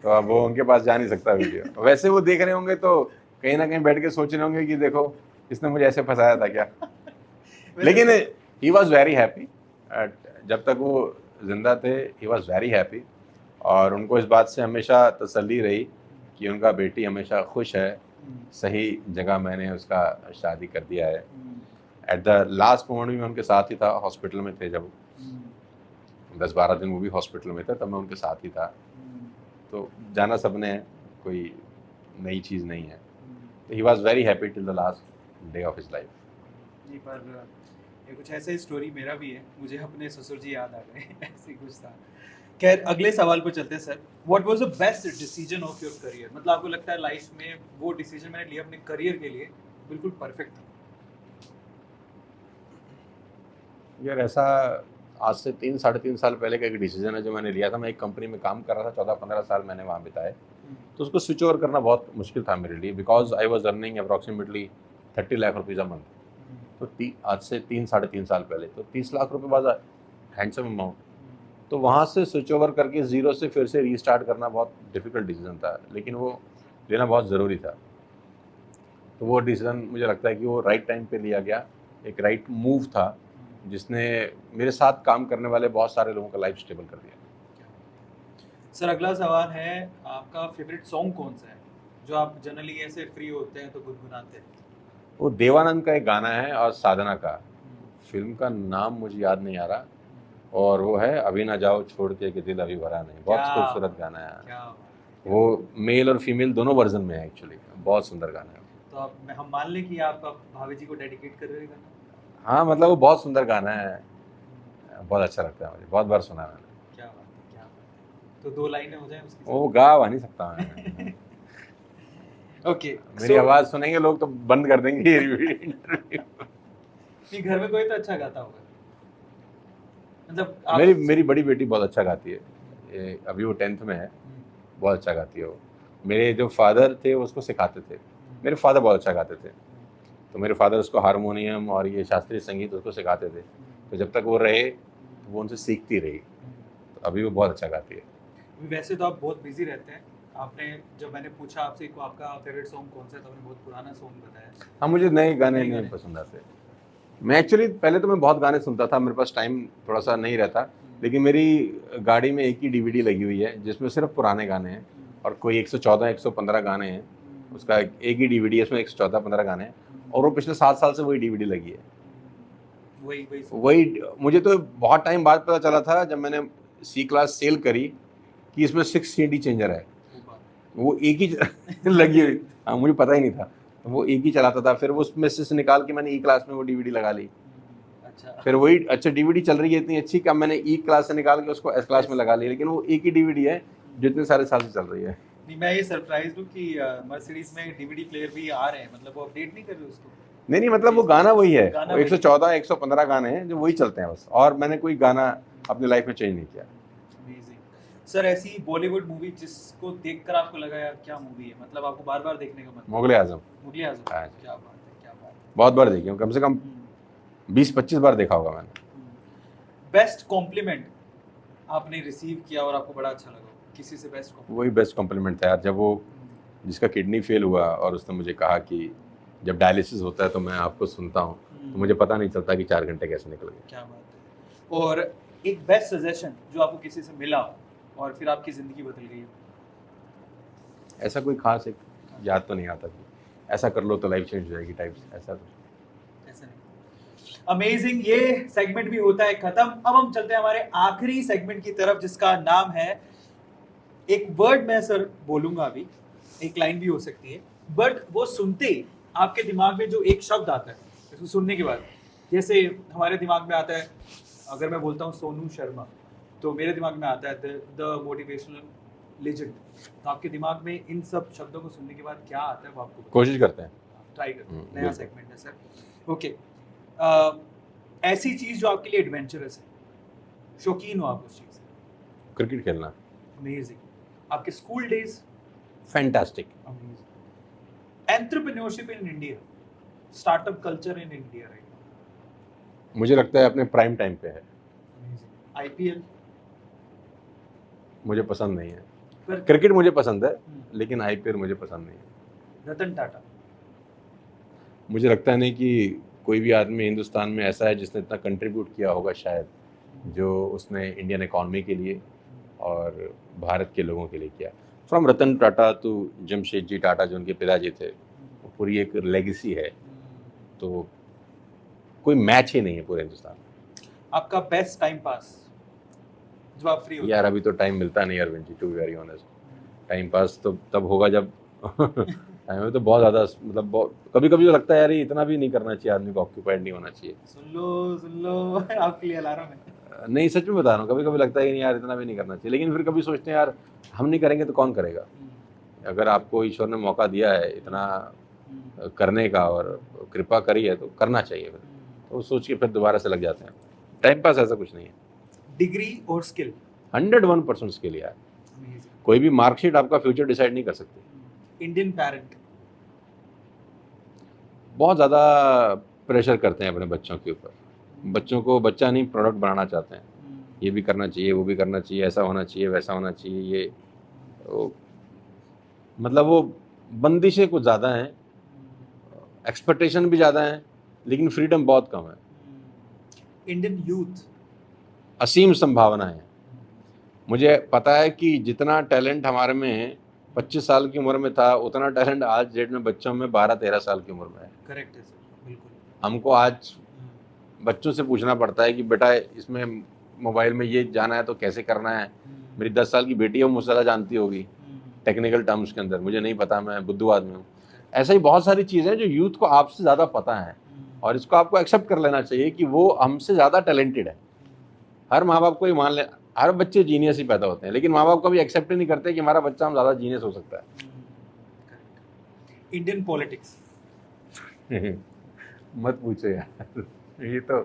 तो अब वो उनके पास जा नहीं सकता वीडियो। वैसे वो देख रहे होंगे तो कहीं ना कहीं बैठ के सोच रहे होंगे कि देखो इसने मुझे ऐसे फंसाया था क्या। लेकिन ही वॉज वेरी हैप्पी, जब तक वो जिंदा थे ही वॉज वेरी हैप्पी। और उनको इस बात से हमेशा तसल्ली रही कि उनका बेटी हमेशा खुश है, सही जगह मैंने उसका शादी कर दिया है। एट द लास्ट मोमेंट भी मैं उनके साथ ही था, हॉस्पिटल में थे जब 10-12 दिन वो भी हॉस्पिटल में थे, तब मैं उनके साथ ही था। तो जाना सबने है, कोई नई चीज़ नहीं है। तो he was very happy till the last day of his life. जी, पर ये कुछ ऐसा ही स्टोरी मेरा भी है, मुझे अपने ससुर जी याद आ गए। ऐसी कुछ था। खैर अगले सवाल पर चलते हैं sir. What was the best decision of your career? मतलब आपको लगता है लाइफ में वो डिसीजन मैंने लिया अपने करियर के लिए बिल्कुल परफेक्ट था। यार ऐसा आज से 3-3.5 साल पहले का एक डिसीजन है जो मैंने लिया था। मैं एक कंपनी में काम कर रहा था, 14-15 साल मैंने वहाँ बिताए। तो उसको स्विच ओवर करना बहुत मुश्किल था मेरे लिए, because I was earning approximately 30 lakh rupees a month. तो आज से 3-3.5 साल पहले तो 30 लाख रुपए बाद हैंडसम अमाउंट। तो वहाँ से स्विच ओवर करके ज़ीरो से फिर से रीस्टार्ट करना बहुत डिफ़िकल्ट डिसीजन था, लेकिन वो लेना बहुत ज़रूरी था। तो वो डिसीजन मुझे लगता है कि वो राइट टाइम पे लिया गया, एक राइट मूव था जिसने मेरे साथ काम करने वाले बहुत सारे लोगों का लाइफ स्टेबल कर दिया। सर अगला सवाल है, आपका फेवरेट सॉन्ग कौन सा है जो आप जनरली ऐसे फ्री होते हैं तो गुनगुनाते हैं? वो देवानंद का एक गाना है और साधना का, फिल्म का नाम मुझे याद नहीं आ रहा, और वो है अभी ना जाओ छोड़ के कि दिल अभी भरा नहीं। बहुत क्या खूबसूरत गाना है। क्या बात है। वो मेल और फीमेल दोनों वर्जन में है एक्चुअली, बहुत सुंदर गाना है। तो आप हम मान लें कि आप भाभी जी को डेडिकेट कर रहे हैं गाना? हाँ मतलब वो बहुत सुंदर गाना है, बहुत अच्छा लगता है मुझे, बहुत बार सुना मैंने। क्या बात है, क्या बात है। तो 2 लाइनें हो जाए उसकी? वो गा नहीं सकता मैं। ओके, मेरी आवाज सुनेंगे लोग तो बंद कर देंगे ये इंटरव्यू। नहीं, घर में कोई तो अच्छा गाता होगा, मतलब मेरी बड़ी बेटी बहुत अच्छा गाती है, अभी वो 10th में है, बहुत अच्छा गाती है वो। मेरे जो फादर थे वो उसको सिखाते थे, मेरे फादर बहुत अच्छा गाते थे, तो मेरे फादर उसको हारमोनियम और ये शास्त्रीय संगीत उसको सिखाते थे। तो जब तक वो रहे तो वो उनसे सीखती रही, तो अभी वो बहुत अच्छा गाती है। वैसे तो आप बहुत बिजी रहते हैं, आपने जब मैंने पूछा आपसे को आपका फेवरेट सॉन्ग कौन सा है तो आपने बहुत पुराना सॉन्ग बताया। हाँ, मुझे नए गाने नहीं पसंद आते। मैं एक्चुअली पहले तो मैं बहुत गाने सुनता था, मेरे पास टाइम थोड़ा सा नहीं रहता, लेकिन मेरी गाड़ी में एक ही डीवीडी लगी हुई है जिसमें सिर्फ पुराने गाने हैं, और कोई 114-115 गाने हैं, उसका एक ही डीवीडी है, उसमें 114-15 गाने हैं, और वो पिछले 7 साल से वही डीवीडी लगी है। वही मुझे तो बहुत टाइम बाद पता चला था जब मैंने सी क्लास सेल करी कि इसमें 6 CD चेंजर है, वो एक ही लगी हुई। हाँ, मुझे पता ही नहीं था, वो एक ही चलाता था। फिर वो उसमें से निकाल के मैंने ई क्लास में वो डीवीडी लगा ली। अच्छा, फिर वही अच्छा डीवीडी चल रही है इतनी अच्छी कि मैंने ई क्लास से निकाल के उसको एस क्लास में लगा ली, लेकिन वो एक ही डीवीडी है जो इतने सारे साल से चल रही है। नहीं, मैं ये सरप्राइज हूँ कि मर्सिडीज में डीवीडी प्लेयर भी आ रहे हैं, मतलब वो अपडेट नहीं कर रहे उसको? नहीं, मतलब वो गाना वही है, गाना 114-115 गाने हैं जो वही चलते हैं बस, और मैंने कोई गाना अपनी लाइफ में चेंज नहीं किया। सर ऐसी बॉलीवुड मूवी जिसको देखकर आपको लगा यार क्या मूवी है, मतलब आपको बार बार देखने का मन? मुगले आजम। मुगले आजम, हाँ। क्या बात है, क्या बात है। बहुत बार देखी हूँ, कम से कम 20-25 बार देखा होगा मैंने। बेस्ट कॉम्प्लीमेंट आपने रिसीव किया और आपको बड़ा अच्छा लगा किसी से? बेस्ट कॉम्प्लीमेंट वही बेस्ट कॉम्प्लीमेंट था यार, जब वो जिसका किडनी फेल हुआ और उसने मुझे कहा कि जब डायलिसिस होता है तो मैं आपको सुनता हूँ, तो मुझे पता नहीं चलता कि 4 घंटे कैसे निकल गए। क्या बात है। और एक बेस्ट सजेशन जो आपको किसी से मिला और फिर आपकी ज़िंदगी बदल गई? ऐसा कोई खास एक याद तो नहीं आता कि ऐसा कर लो तो लाइफ चेंज हो जाएगी टाइप, ऐसा नहीं। अमेजिंग, ये सेगमेंट भी होता है खत्म। अब हम चलते हैं हमारे आखिरी सेगमेंट की तरफ जिसका नाम है, एक वर्ड मैं सर बोलूंगा अभी, एक लाइन भी हो सकती है, बट वो सुनते ही आपके दिमाग में जो एक शब्द आता है इसको सुनने के बाद, जैसे हमारे दिमाग में आता है, अगर मैं बोलता हूँ सोनू शर्मा तो मेरे दिमाग में आता है द मोटिवेशनल लेजेंड। तो आपके दिमाग में इन सब शब्दों को सुनने के बाद क्या आता है वो आपको कोशिश करते हैं, ट्राई करते हैं। नया सेगमेंट है सर। ओके, ऐसी चीज जो आपके लिए एडवेंचरस है, शौकीन हो आप उस चीज से? क्रिकेट खेलना। अमेजिंग। आपके school days? Fantastic. Amazing. Entrepreneurship in India, startup culture in India right now? मुझे लगता है अपने प्राइम टाइम पे है। आईपीएल मुझे पसंद नहीं है, पर क्रिकेट मुझे पसंद है लेकिन आईपीएल मुझे पसंद नहीं है। रतन टाटा? मुझे लगता नहीं कि कोई भी आदमी हिंदुस्तान में ऐसा है जिसने इतना कंट्रीब्यूट किया होगा शायद, जो उसने इंडियन इकॉनमी के लिए और भारत के लोगों के लिए किया। फ्रॉम रतन टाटा टू जमशेदजी टाटा जो उनके पिताजी थे, वो पूरी एक लेगेसी है, तो कोई मैच ही नहीं है पूरे हिंदुस्तान में। आपका बेस्ट टाइम पास जब आप फ्री हो? यार अभी तो टाइम मिलता नहीं Arvind ji, to be very honest. Time pass तो तब होगा जब टाइम में तो बहुत ज़्यादा, मतलब कभी कभी तो लगता है यार ये इतना भी नहीं करना चाहिए आदमी को, ऑक्यूपाइड नहीं होना चाहिए। सुन लो आपके लिए अलार्म है। नहीं, सच में बता रहा हूँ, कभी कभी लगता है कि नहीं यार इतना भी नहीं करना चाहिए, लेकिन फिर कभी सोचते हैं यार हम नहीं करेंगे तो कौन करेगा। अगर आपको ईश्वर ने मौका दिया है इतना करने का और कृपा करी है तो करना चाहिए, फिर तो सोच के फिर दोबारा से लग जाते हैं। टाइम पास ऐसा कुछ नहीं है। डिग्री और स्किल? 101% स्किल यार। कोई भी मार्कशीट आपका फ्यूचर डिसाइड नहीं कर सकती। Indian parent. बहुत ज़्यादा प्रेशर करते हैं अपने बच्चों के ऊपर। बच्चों को बच्चा नहीं प्रोडक्ट बनाना चाहते हैं, ये भी करना चाहिए, वो भी करना चाहिए, ऐसा होना चाहिए, वैसा होना चाहिए। ये वो, मतलब वो बंदिशें कुछ ज़्यादा हैं, एक्सपेक्टेशन भी ज़्यादा हैं, लेकिन फ्रीडम बहुत कम है। Indian youth. असीम संभावनाएं हैं। मुझे पता है कि जितना टैलेंट हमारे में 25 साल की उम्र में था, उतना टैलेंट आज डेट में बच्चों में 12-13 साल की उम्र में है। करेक्ट है सर, बिल्कुल। हमको आज बच्चों से पूछना पड़ता है कि बेटा इसमें मोबाइल में ये जाना है तो कैसे करना है। मेरी 10 साल की बेटी है, वो मुझसे ज़्यादा जानती होगी टेक्निकल टर्म्स के अंदर, मुझे नहीं पता, मैं बुद्धू आदमी हूँ। ऐसा ही बहुत सारी चीज़ें हैं जो यूथ को आपसे ज़्यादा पता है, और इसको आपको एक्सेप्ट कर लेना चाहिए कि वो हमसे ज़्यादा टैलेंटेड है। हर माँ बाप को ही मान ले, हर बच्चे जीनियस ही पैदा होते हैं, लेकिन माँ बाप कभी एक्सेप्ट ही नहीं करते कि हमारा बच्चा हम ज़्यादा जीनियस हो सकता है। Indian politics. मत पूछो यार, ये तो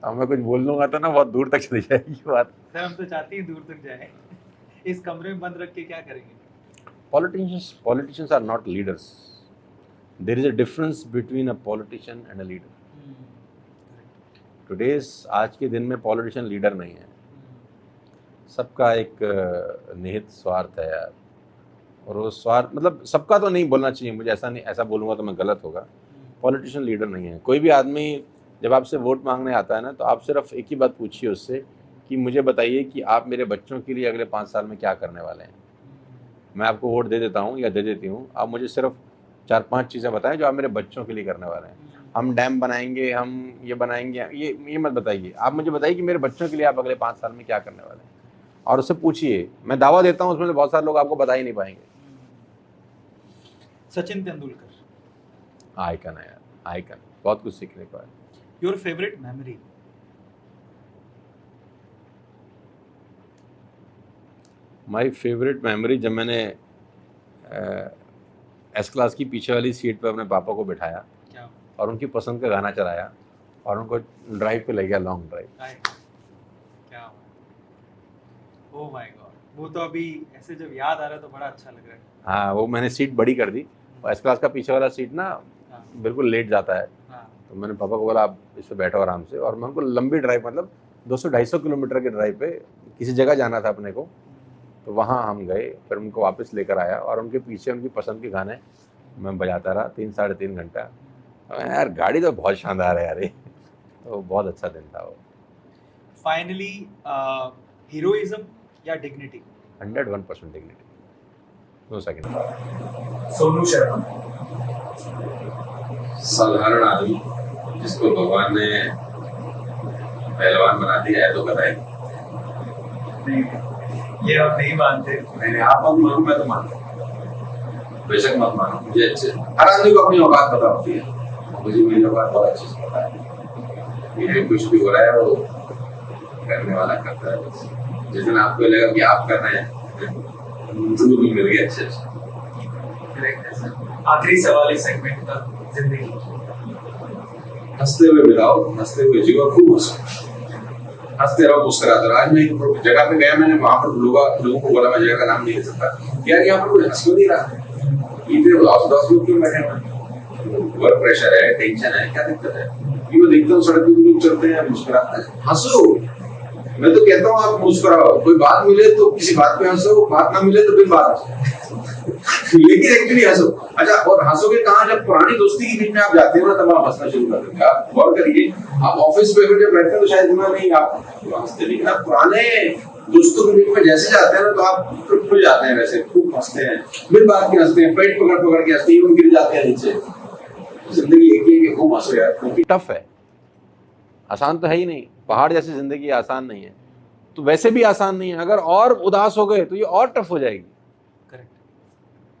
अब मैं कुछ बोल लूँगा तो ना बहुत दूर तक चली जाएगी बात। सर हम तो चाहते हैं दूर तक जाए। इस कमरे में बंद रख के क्या करेंगे? Politicians are not leaders. There is a difference between a politician and a leader. आज के दिन में पॉलिटिशियन लीडर नहीं है, सबका एक निहित स्वार्थ है यार। और वो स्वार्थ मतलब सबका तो नहीं बोलना चाहिए, मुझे ऐसा नहीं, ऐसा बोलूँगा तो मैं गलत होगा। पॉलिटिशियन लीडर नहीं है। कोई भी आदमी जब आपसे वोट मांगने आता है ना, तो आप सिर्फ एक ही बात पूछिए उससे कि मुझे बताइए कि आप मेरे बच्चों के लिए अगले 5 साल में क्या करने वाले हैं। मैं आपको वोट दे देता हूँ या दे देती हूँ, आप मुझे सिर्फ 4-5 चीज़ें बताएं जो आप मेरे बच्चों के लिए करने वाले हैं। हम डैम बनाएंगे, हम ये बनाएंगे, ये मत बताइए। आप मुझे बताइए कि मेरे बच्चों के लिए आप अगले 5 साल में क्या करने वाले हैं, और उससे पूछिए। मैं दावा देता हूँ उसमें से बहुत सारे लोग आपको बता ही नहीं पाएंगे। सचिन तेंदुलकर आइकन है यार, आइकन, बहुत कुछ सीखने को है। Your favourite memory? My favourite memory, जब मैंने एस क्लास की पीछे वाली सीट पर अपने पापा को बिठाया और उनकी पसंद का गाना चलाया और उनको ड्राइव पे ले गया, लॉन्ग ड्राइव। क्या ओह माय गॉड, वो तो अभी ऐसे जब याद आ रहा है तो बड़ा अच्छा लग रहा है। हाँ, वो मैंने सीट बड़ी कर दी, और एस क्लास का पीछे वाला सीट ना बिल्कुल लेट जाता है। तो मैंने पापा को बोला आप इस पर बैठो आराम से, और मैं उनको लंबी ड्राइव, मतलब 200-250 किलोमीटर की ड्राइव पे किसी जगह जाना था अपने को, तो वहाँ हम गए, फिर उनको वापस लेकर आया और उनके पीछे उनकी पसंद के गाने मैं बजाता रहा 3-3.5 घंटा। यार गाड़ी तो बहुत शानदार है यार, तो बहुत अच्छा दिन था वो। फाइनली हीरोइज्म या dignity? 101% dignity, no second. Sonu Sharma, साधारण आदमी जिसको भगवान ने पहलवान बना दिया है, तो बताएं। नहीं, ये आप नहीं मानते। नहीं, आप मत मानो, मैं तो मानता हूँ। बेशक मत मानो, मुझे अच्छे, हर आदमी को अपनी औकात पता होती है, मुझे मेरी औकात बहुत अच्छे से पता है। ये कुछ भी हो रहा है वो करने वाला करता है, बस जिस दिन आपको लगेगा कि आप कर रहे हैं तो भी मिल गया अच्छे से। आखिरी सवाल इस सेगमेंट का, जिंदगी हंसते हुए बिताओ, हंसते हुए जियो, खूब हंसो, हंसते रहो, मुस्कुराते रहो। आज मैं एक जगह पे गया, मैंने वहां पर लोगों को बोला, मैं जगह का नाम नहीं ले सकता, यार यहाँ पर कोई हंस क्यों नहीं रहा, इतने उदास लोग क्यों बैठे हैं, वर्क प्रेशर है, टेंशन है, क्या दिक्कत है? ये देखता हूँ सड़क पे लोग चलते हैं, मुस्कुराते हैं, हंसो। मैं तो कहता हूँ आप मुस्कुराओ, कोई बात मिले तो किसी बात पे हंसो, बात ना मिले तो बिन बात हंसो, लेकिन एक्चुअली हंसो। अच्छा, और हंसोगे कहाँ? जब पुरानी दोस्ती के बीच में आप जाते हो ना, तब आप हंसना शुरू कर देंगे। आप गौर करिए, आप ऑफिस में जब बैठते हैं तो शायद इतना नहीं आप हंसते, लेकिन आप पुराने दोस्तों के बीच में जैसे जाते हैं ना, तो आप खुल जाते हैं, वैसे खूब हंसते हैं, बिन बात के हंसते हैं, पेट पकड़ पकड़ के हंसते हैं, गिर जाते हैं नीचे। जिंदगी एक ही है, खूब हंसो यार, क्योंकि टफ है, आसान तो है ही नहीं। पहाड़ जैसी जिंदगी आसान नहीं है, तो वैसे भी आसान नहीं है। अगर और उदास हो गए तो ये और टफ हो जाएगी। करेक्ट।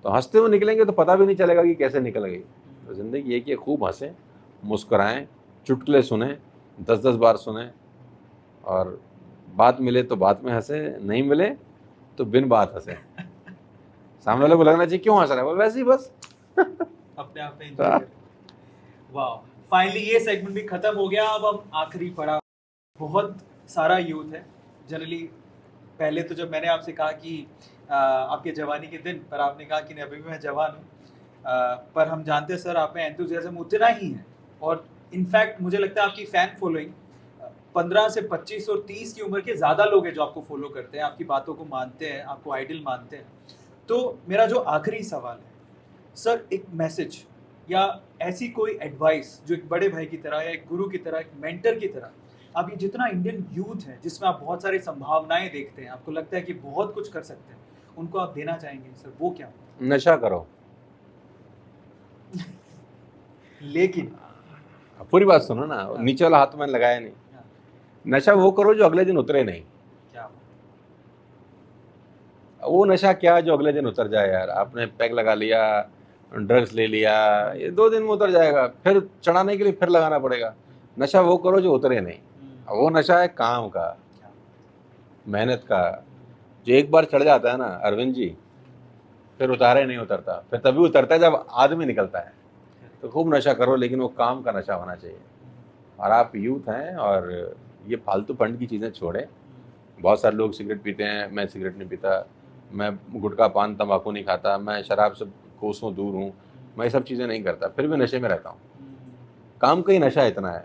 तो हंसते हुए निकलेंगे तो पता भी नहीं चलेगा कि कैसे निकल गई। तो जिंदगी ये कि खूब हंसें, मुस्कुराएं, चुटकुले सुने, 10-10 बार सुने, और बात मिले तो बात में हंसे, नहीं मिले तो बिन बात हंसे। सामने वाले को लगना चाहिए क्यों हंस रहा है, वैसे ही बस अपने आप में एंजॉय कर। वाह, फाइनली ये सेगमेंट भी खत्म हो गया। अब हम आखिरी पड़ा, बहुत सारा यूथ है जनरली। पहले तो जब मैंने आपसे कहा कि आपके जवानी के दिन, पर आपने कहा कि नहीं अभी भी मैं जवान हूँ। पर हम जानते हैं सर आप में एंथुसियाज्म उतना ही है, और इनफैक्ट मुझे लगता है आपकी फ़ैन फॉलोइंग 15 से 25 और 30 की उम्र के ज़्यादा लोग हैं जो आपको फॉलो करते हैं, आपकी बातों को मानते हैं, आपको आइडल मानते हैं। तो मेरा जो आखिरी सवाल है सर, एक मैसेज या ऐसी कोई एडवाइस जो एक बड़े भाई की तरह या एक गुरु की तरह, एक मेंटर की तरह, अब ये जितना इंडियन यूथ है जिसमें आप बहुत सारी संभावनाएं देखते हैं, आपको लगता है कि बहुत कुछ कर सकते हैं, उनको आप देना चाहेंगे सर, वो क्या? नशा करो। लेकिन पूरी बात सुनो ना, नीचे वाला हाथ मैंने लगाया नहीं। नशा वो करो जो अगले दिन उतरे नहीं। क्या? वो नशा क्या जो अगले दिन उतर जाए यार। आपने पैक लगा लिया, ड्रग्स ले लिया, ये 2 दिन में उतर जाएगा, फिर चढ़ाने के लिए फिर लगाना पड़ेगा। नशा वो करो जो उतरे नहीं। वो नशा है काम का, मेहनत का, जो एक बार चढ़ जाता है ना अरविंद जी, फिर उतारे नहीं उतरता, फिर तभी उतरता है जब आदमी निकलता है। तो खूब नशा करो, लेकिन वो काम का नशा होना चाहिए। और आप यूथ हैं और ये फालतू फंड की चीज़ें छोड़ें। बहुत सारे लोग सिगरेट पीते हैं, मैं सिगरेट नहीं पीता, मैं गुटखा पान तंबाकू नहीं खाता, मैं शराब से कोसों दूर हूँ, मैं ये सब चीज़ें नहीं करता, फिर भी नशे में रहता हूँ। काम का ही नशा इतना है,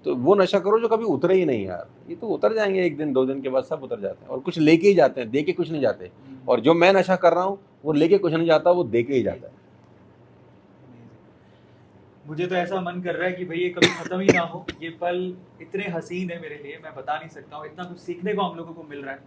तो वो नशा करो जो कभी उतरे ही नहीं यार। ये तो उतर जाएंगे 1 दिन 2 दिन के बाद, सब उतर जाते हैं, और कुछ लेके ही जाते हैं, दे के कुछ नहीं जाते। और जो मैं नशा कर रहा हूँ वो लेके कुछ नहीं जाता, वो दे के ही जाता है। मुझे तो ऐसा मन कर रहा है कि भाई ये कभी खत्म ही ना हो। ये पल इतने हसीन है मेरे लिए, मैं बता नहीं सकता हूँ। इतना कुछ सीखने को हम लोगों को मिल रहा है।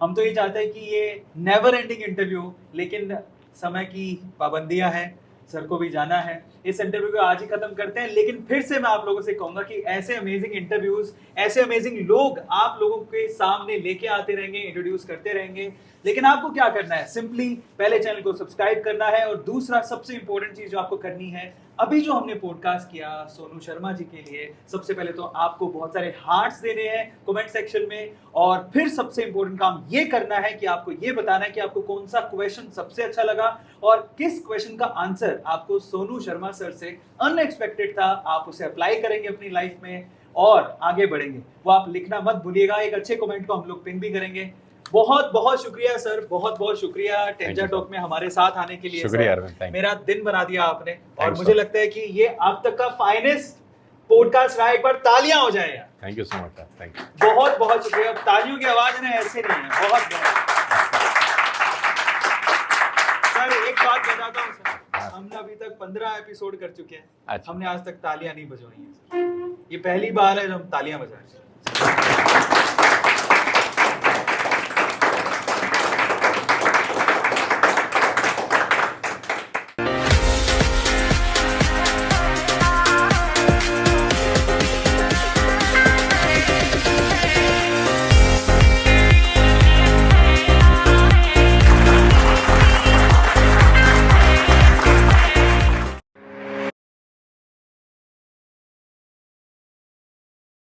हम तो ये चाहते हैं कि ये नेवर एंडिंग इंटरव्यू हो, लेकिन समय की पाबंदियां हैं, सर को भी जाना है। इस इंटरव्यू को आज ही खत्म करते हैं, लेकिन फिर से मैं आप लोगों से कहूंगा कि ऐसे अमेजिंग इंटरव्यूज, ऐसे अमेजिंग लोग आप लोगों के सामने लेके आते रहेंगे, इंट्रोड्यूस करते रहेंगे। लेकिन आपको क्या करना है, सिंपली पहले चैनल को सब्सक्राइब करना है, और दूसरा सबसे इंपॉर्टेंट चीज जो आपको करनी है, अभी जो हमने पॉडकास्ट किया सोनू शर्मा जी के लिए, सबसे पहले तो आपको बहुत सारे हार्ट्स देने हैं कमेंट सेक्शन में, और फिर सबसे इंपॉर्टेंट काम ये करना है कि आपको ये बताना है कि आपको कौन सा क्वेश्चन सबसे अच्छा लगा, और किस क्वेश्चन का आंसर आपको सोनू शर्मा सर से अनएक्सपेक्टेड था। आप उसे अप्लाई करेंगे अपनी लाइफ में और आगे बढ़ेंगे। वो आप लिखना मत भूलिएगा, एक अच्छे कमेंट को हम लोग पिन भी करेंगे। बहुत बहुत शुक्रिया सर, बहुत बहुत शुक्रिया टेंजा टॉक में हमारे साथ आने के लिए। शुक्रिया अरविंद, मेरा दिन बना दिया आपने, और मुझे लगता है कि ये अब तक का फाइनेस्ट पॉडकास्ट रहा। एक बार तालियां हो जाए यार। Thank you so much sir, thank you. बहुत बहुत शुक्रिया। तालियों की आवाज ना ऐसे नहीं है, बहुत सर। एक बात बताता हूँ सर, हमने अभी तक 15 एपिसोड कर चुके हैं। अच्छा। हमने आज तक तालियां नहीं बजवाई हैं। ये पहली बार है जब हम तालियां बजा रहे हैं।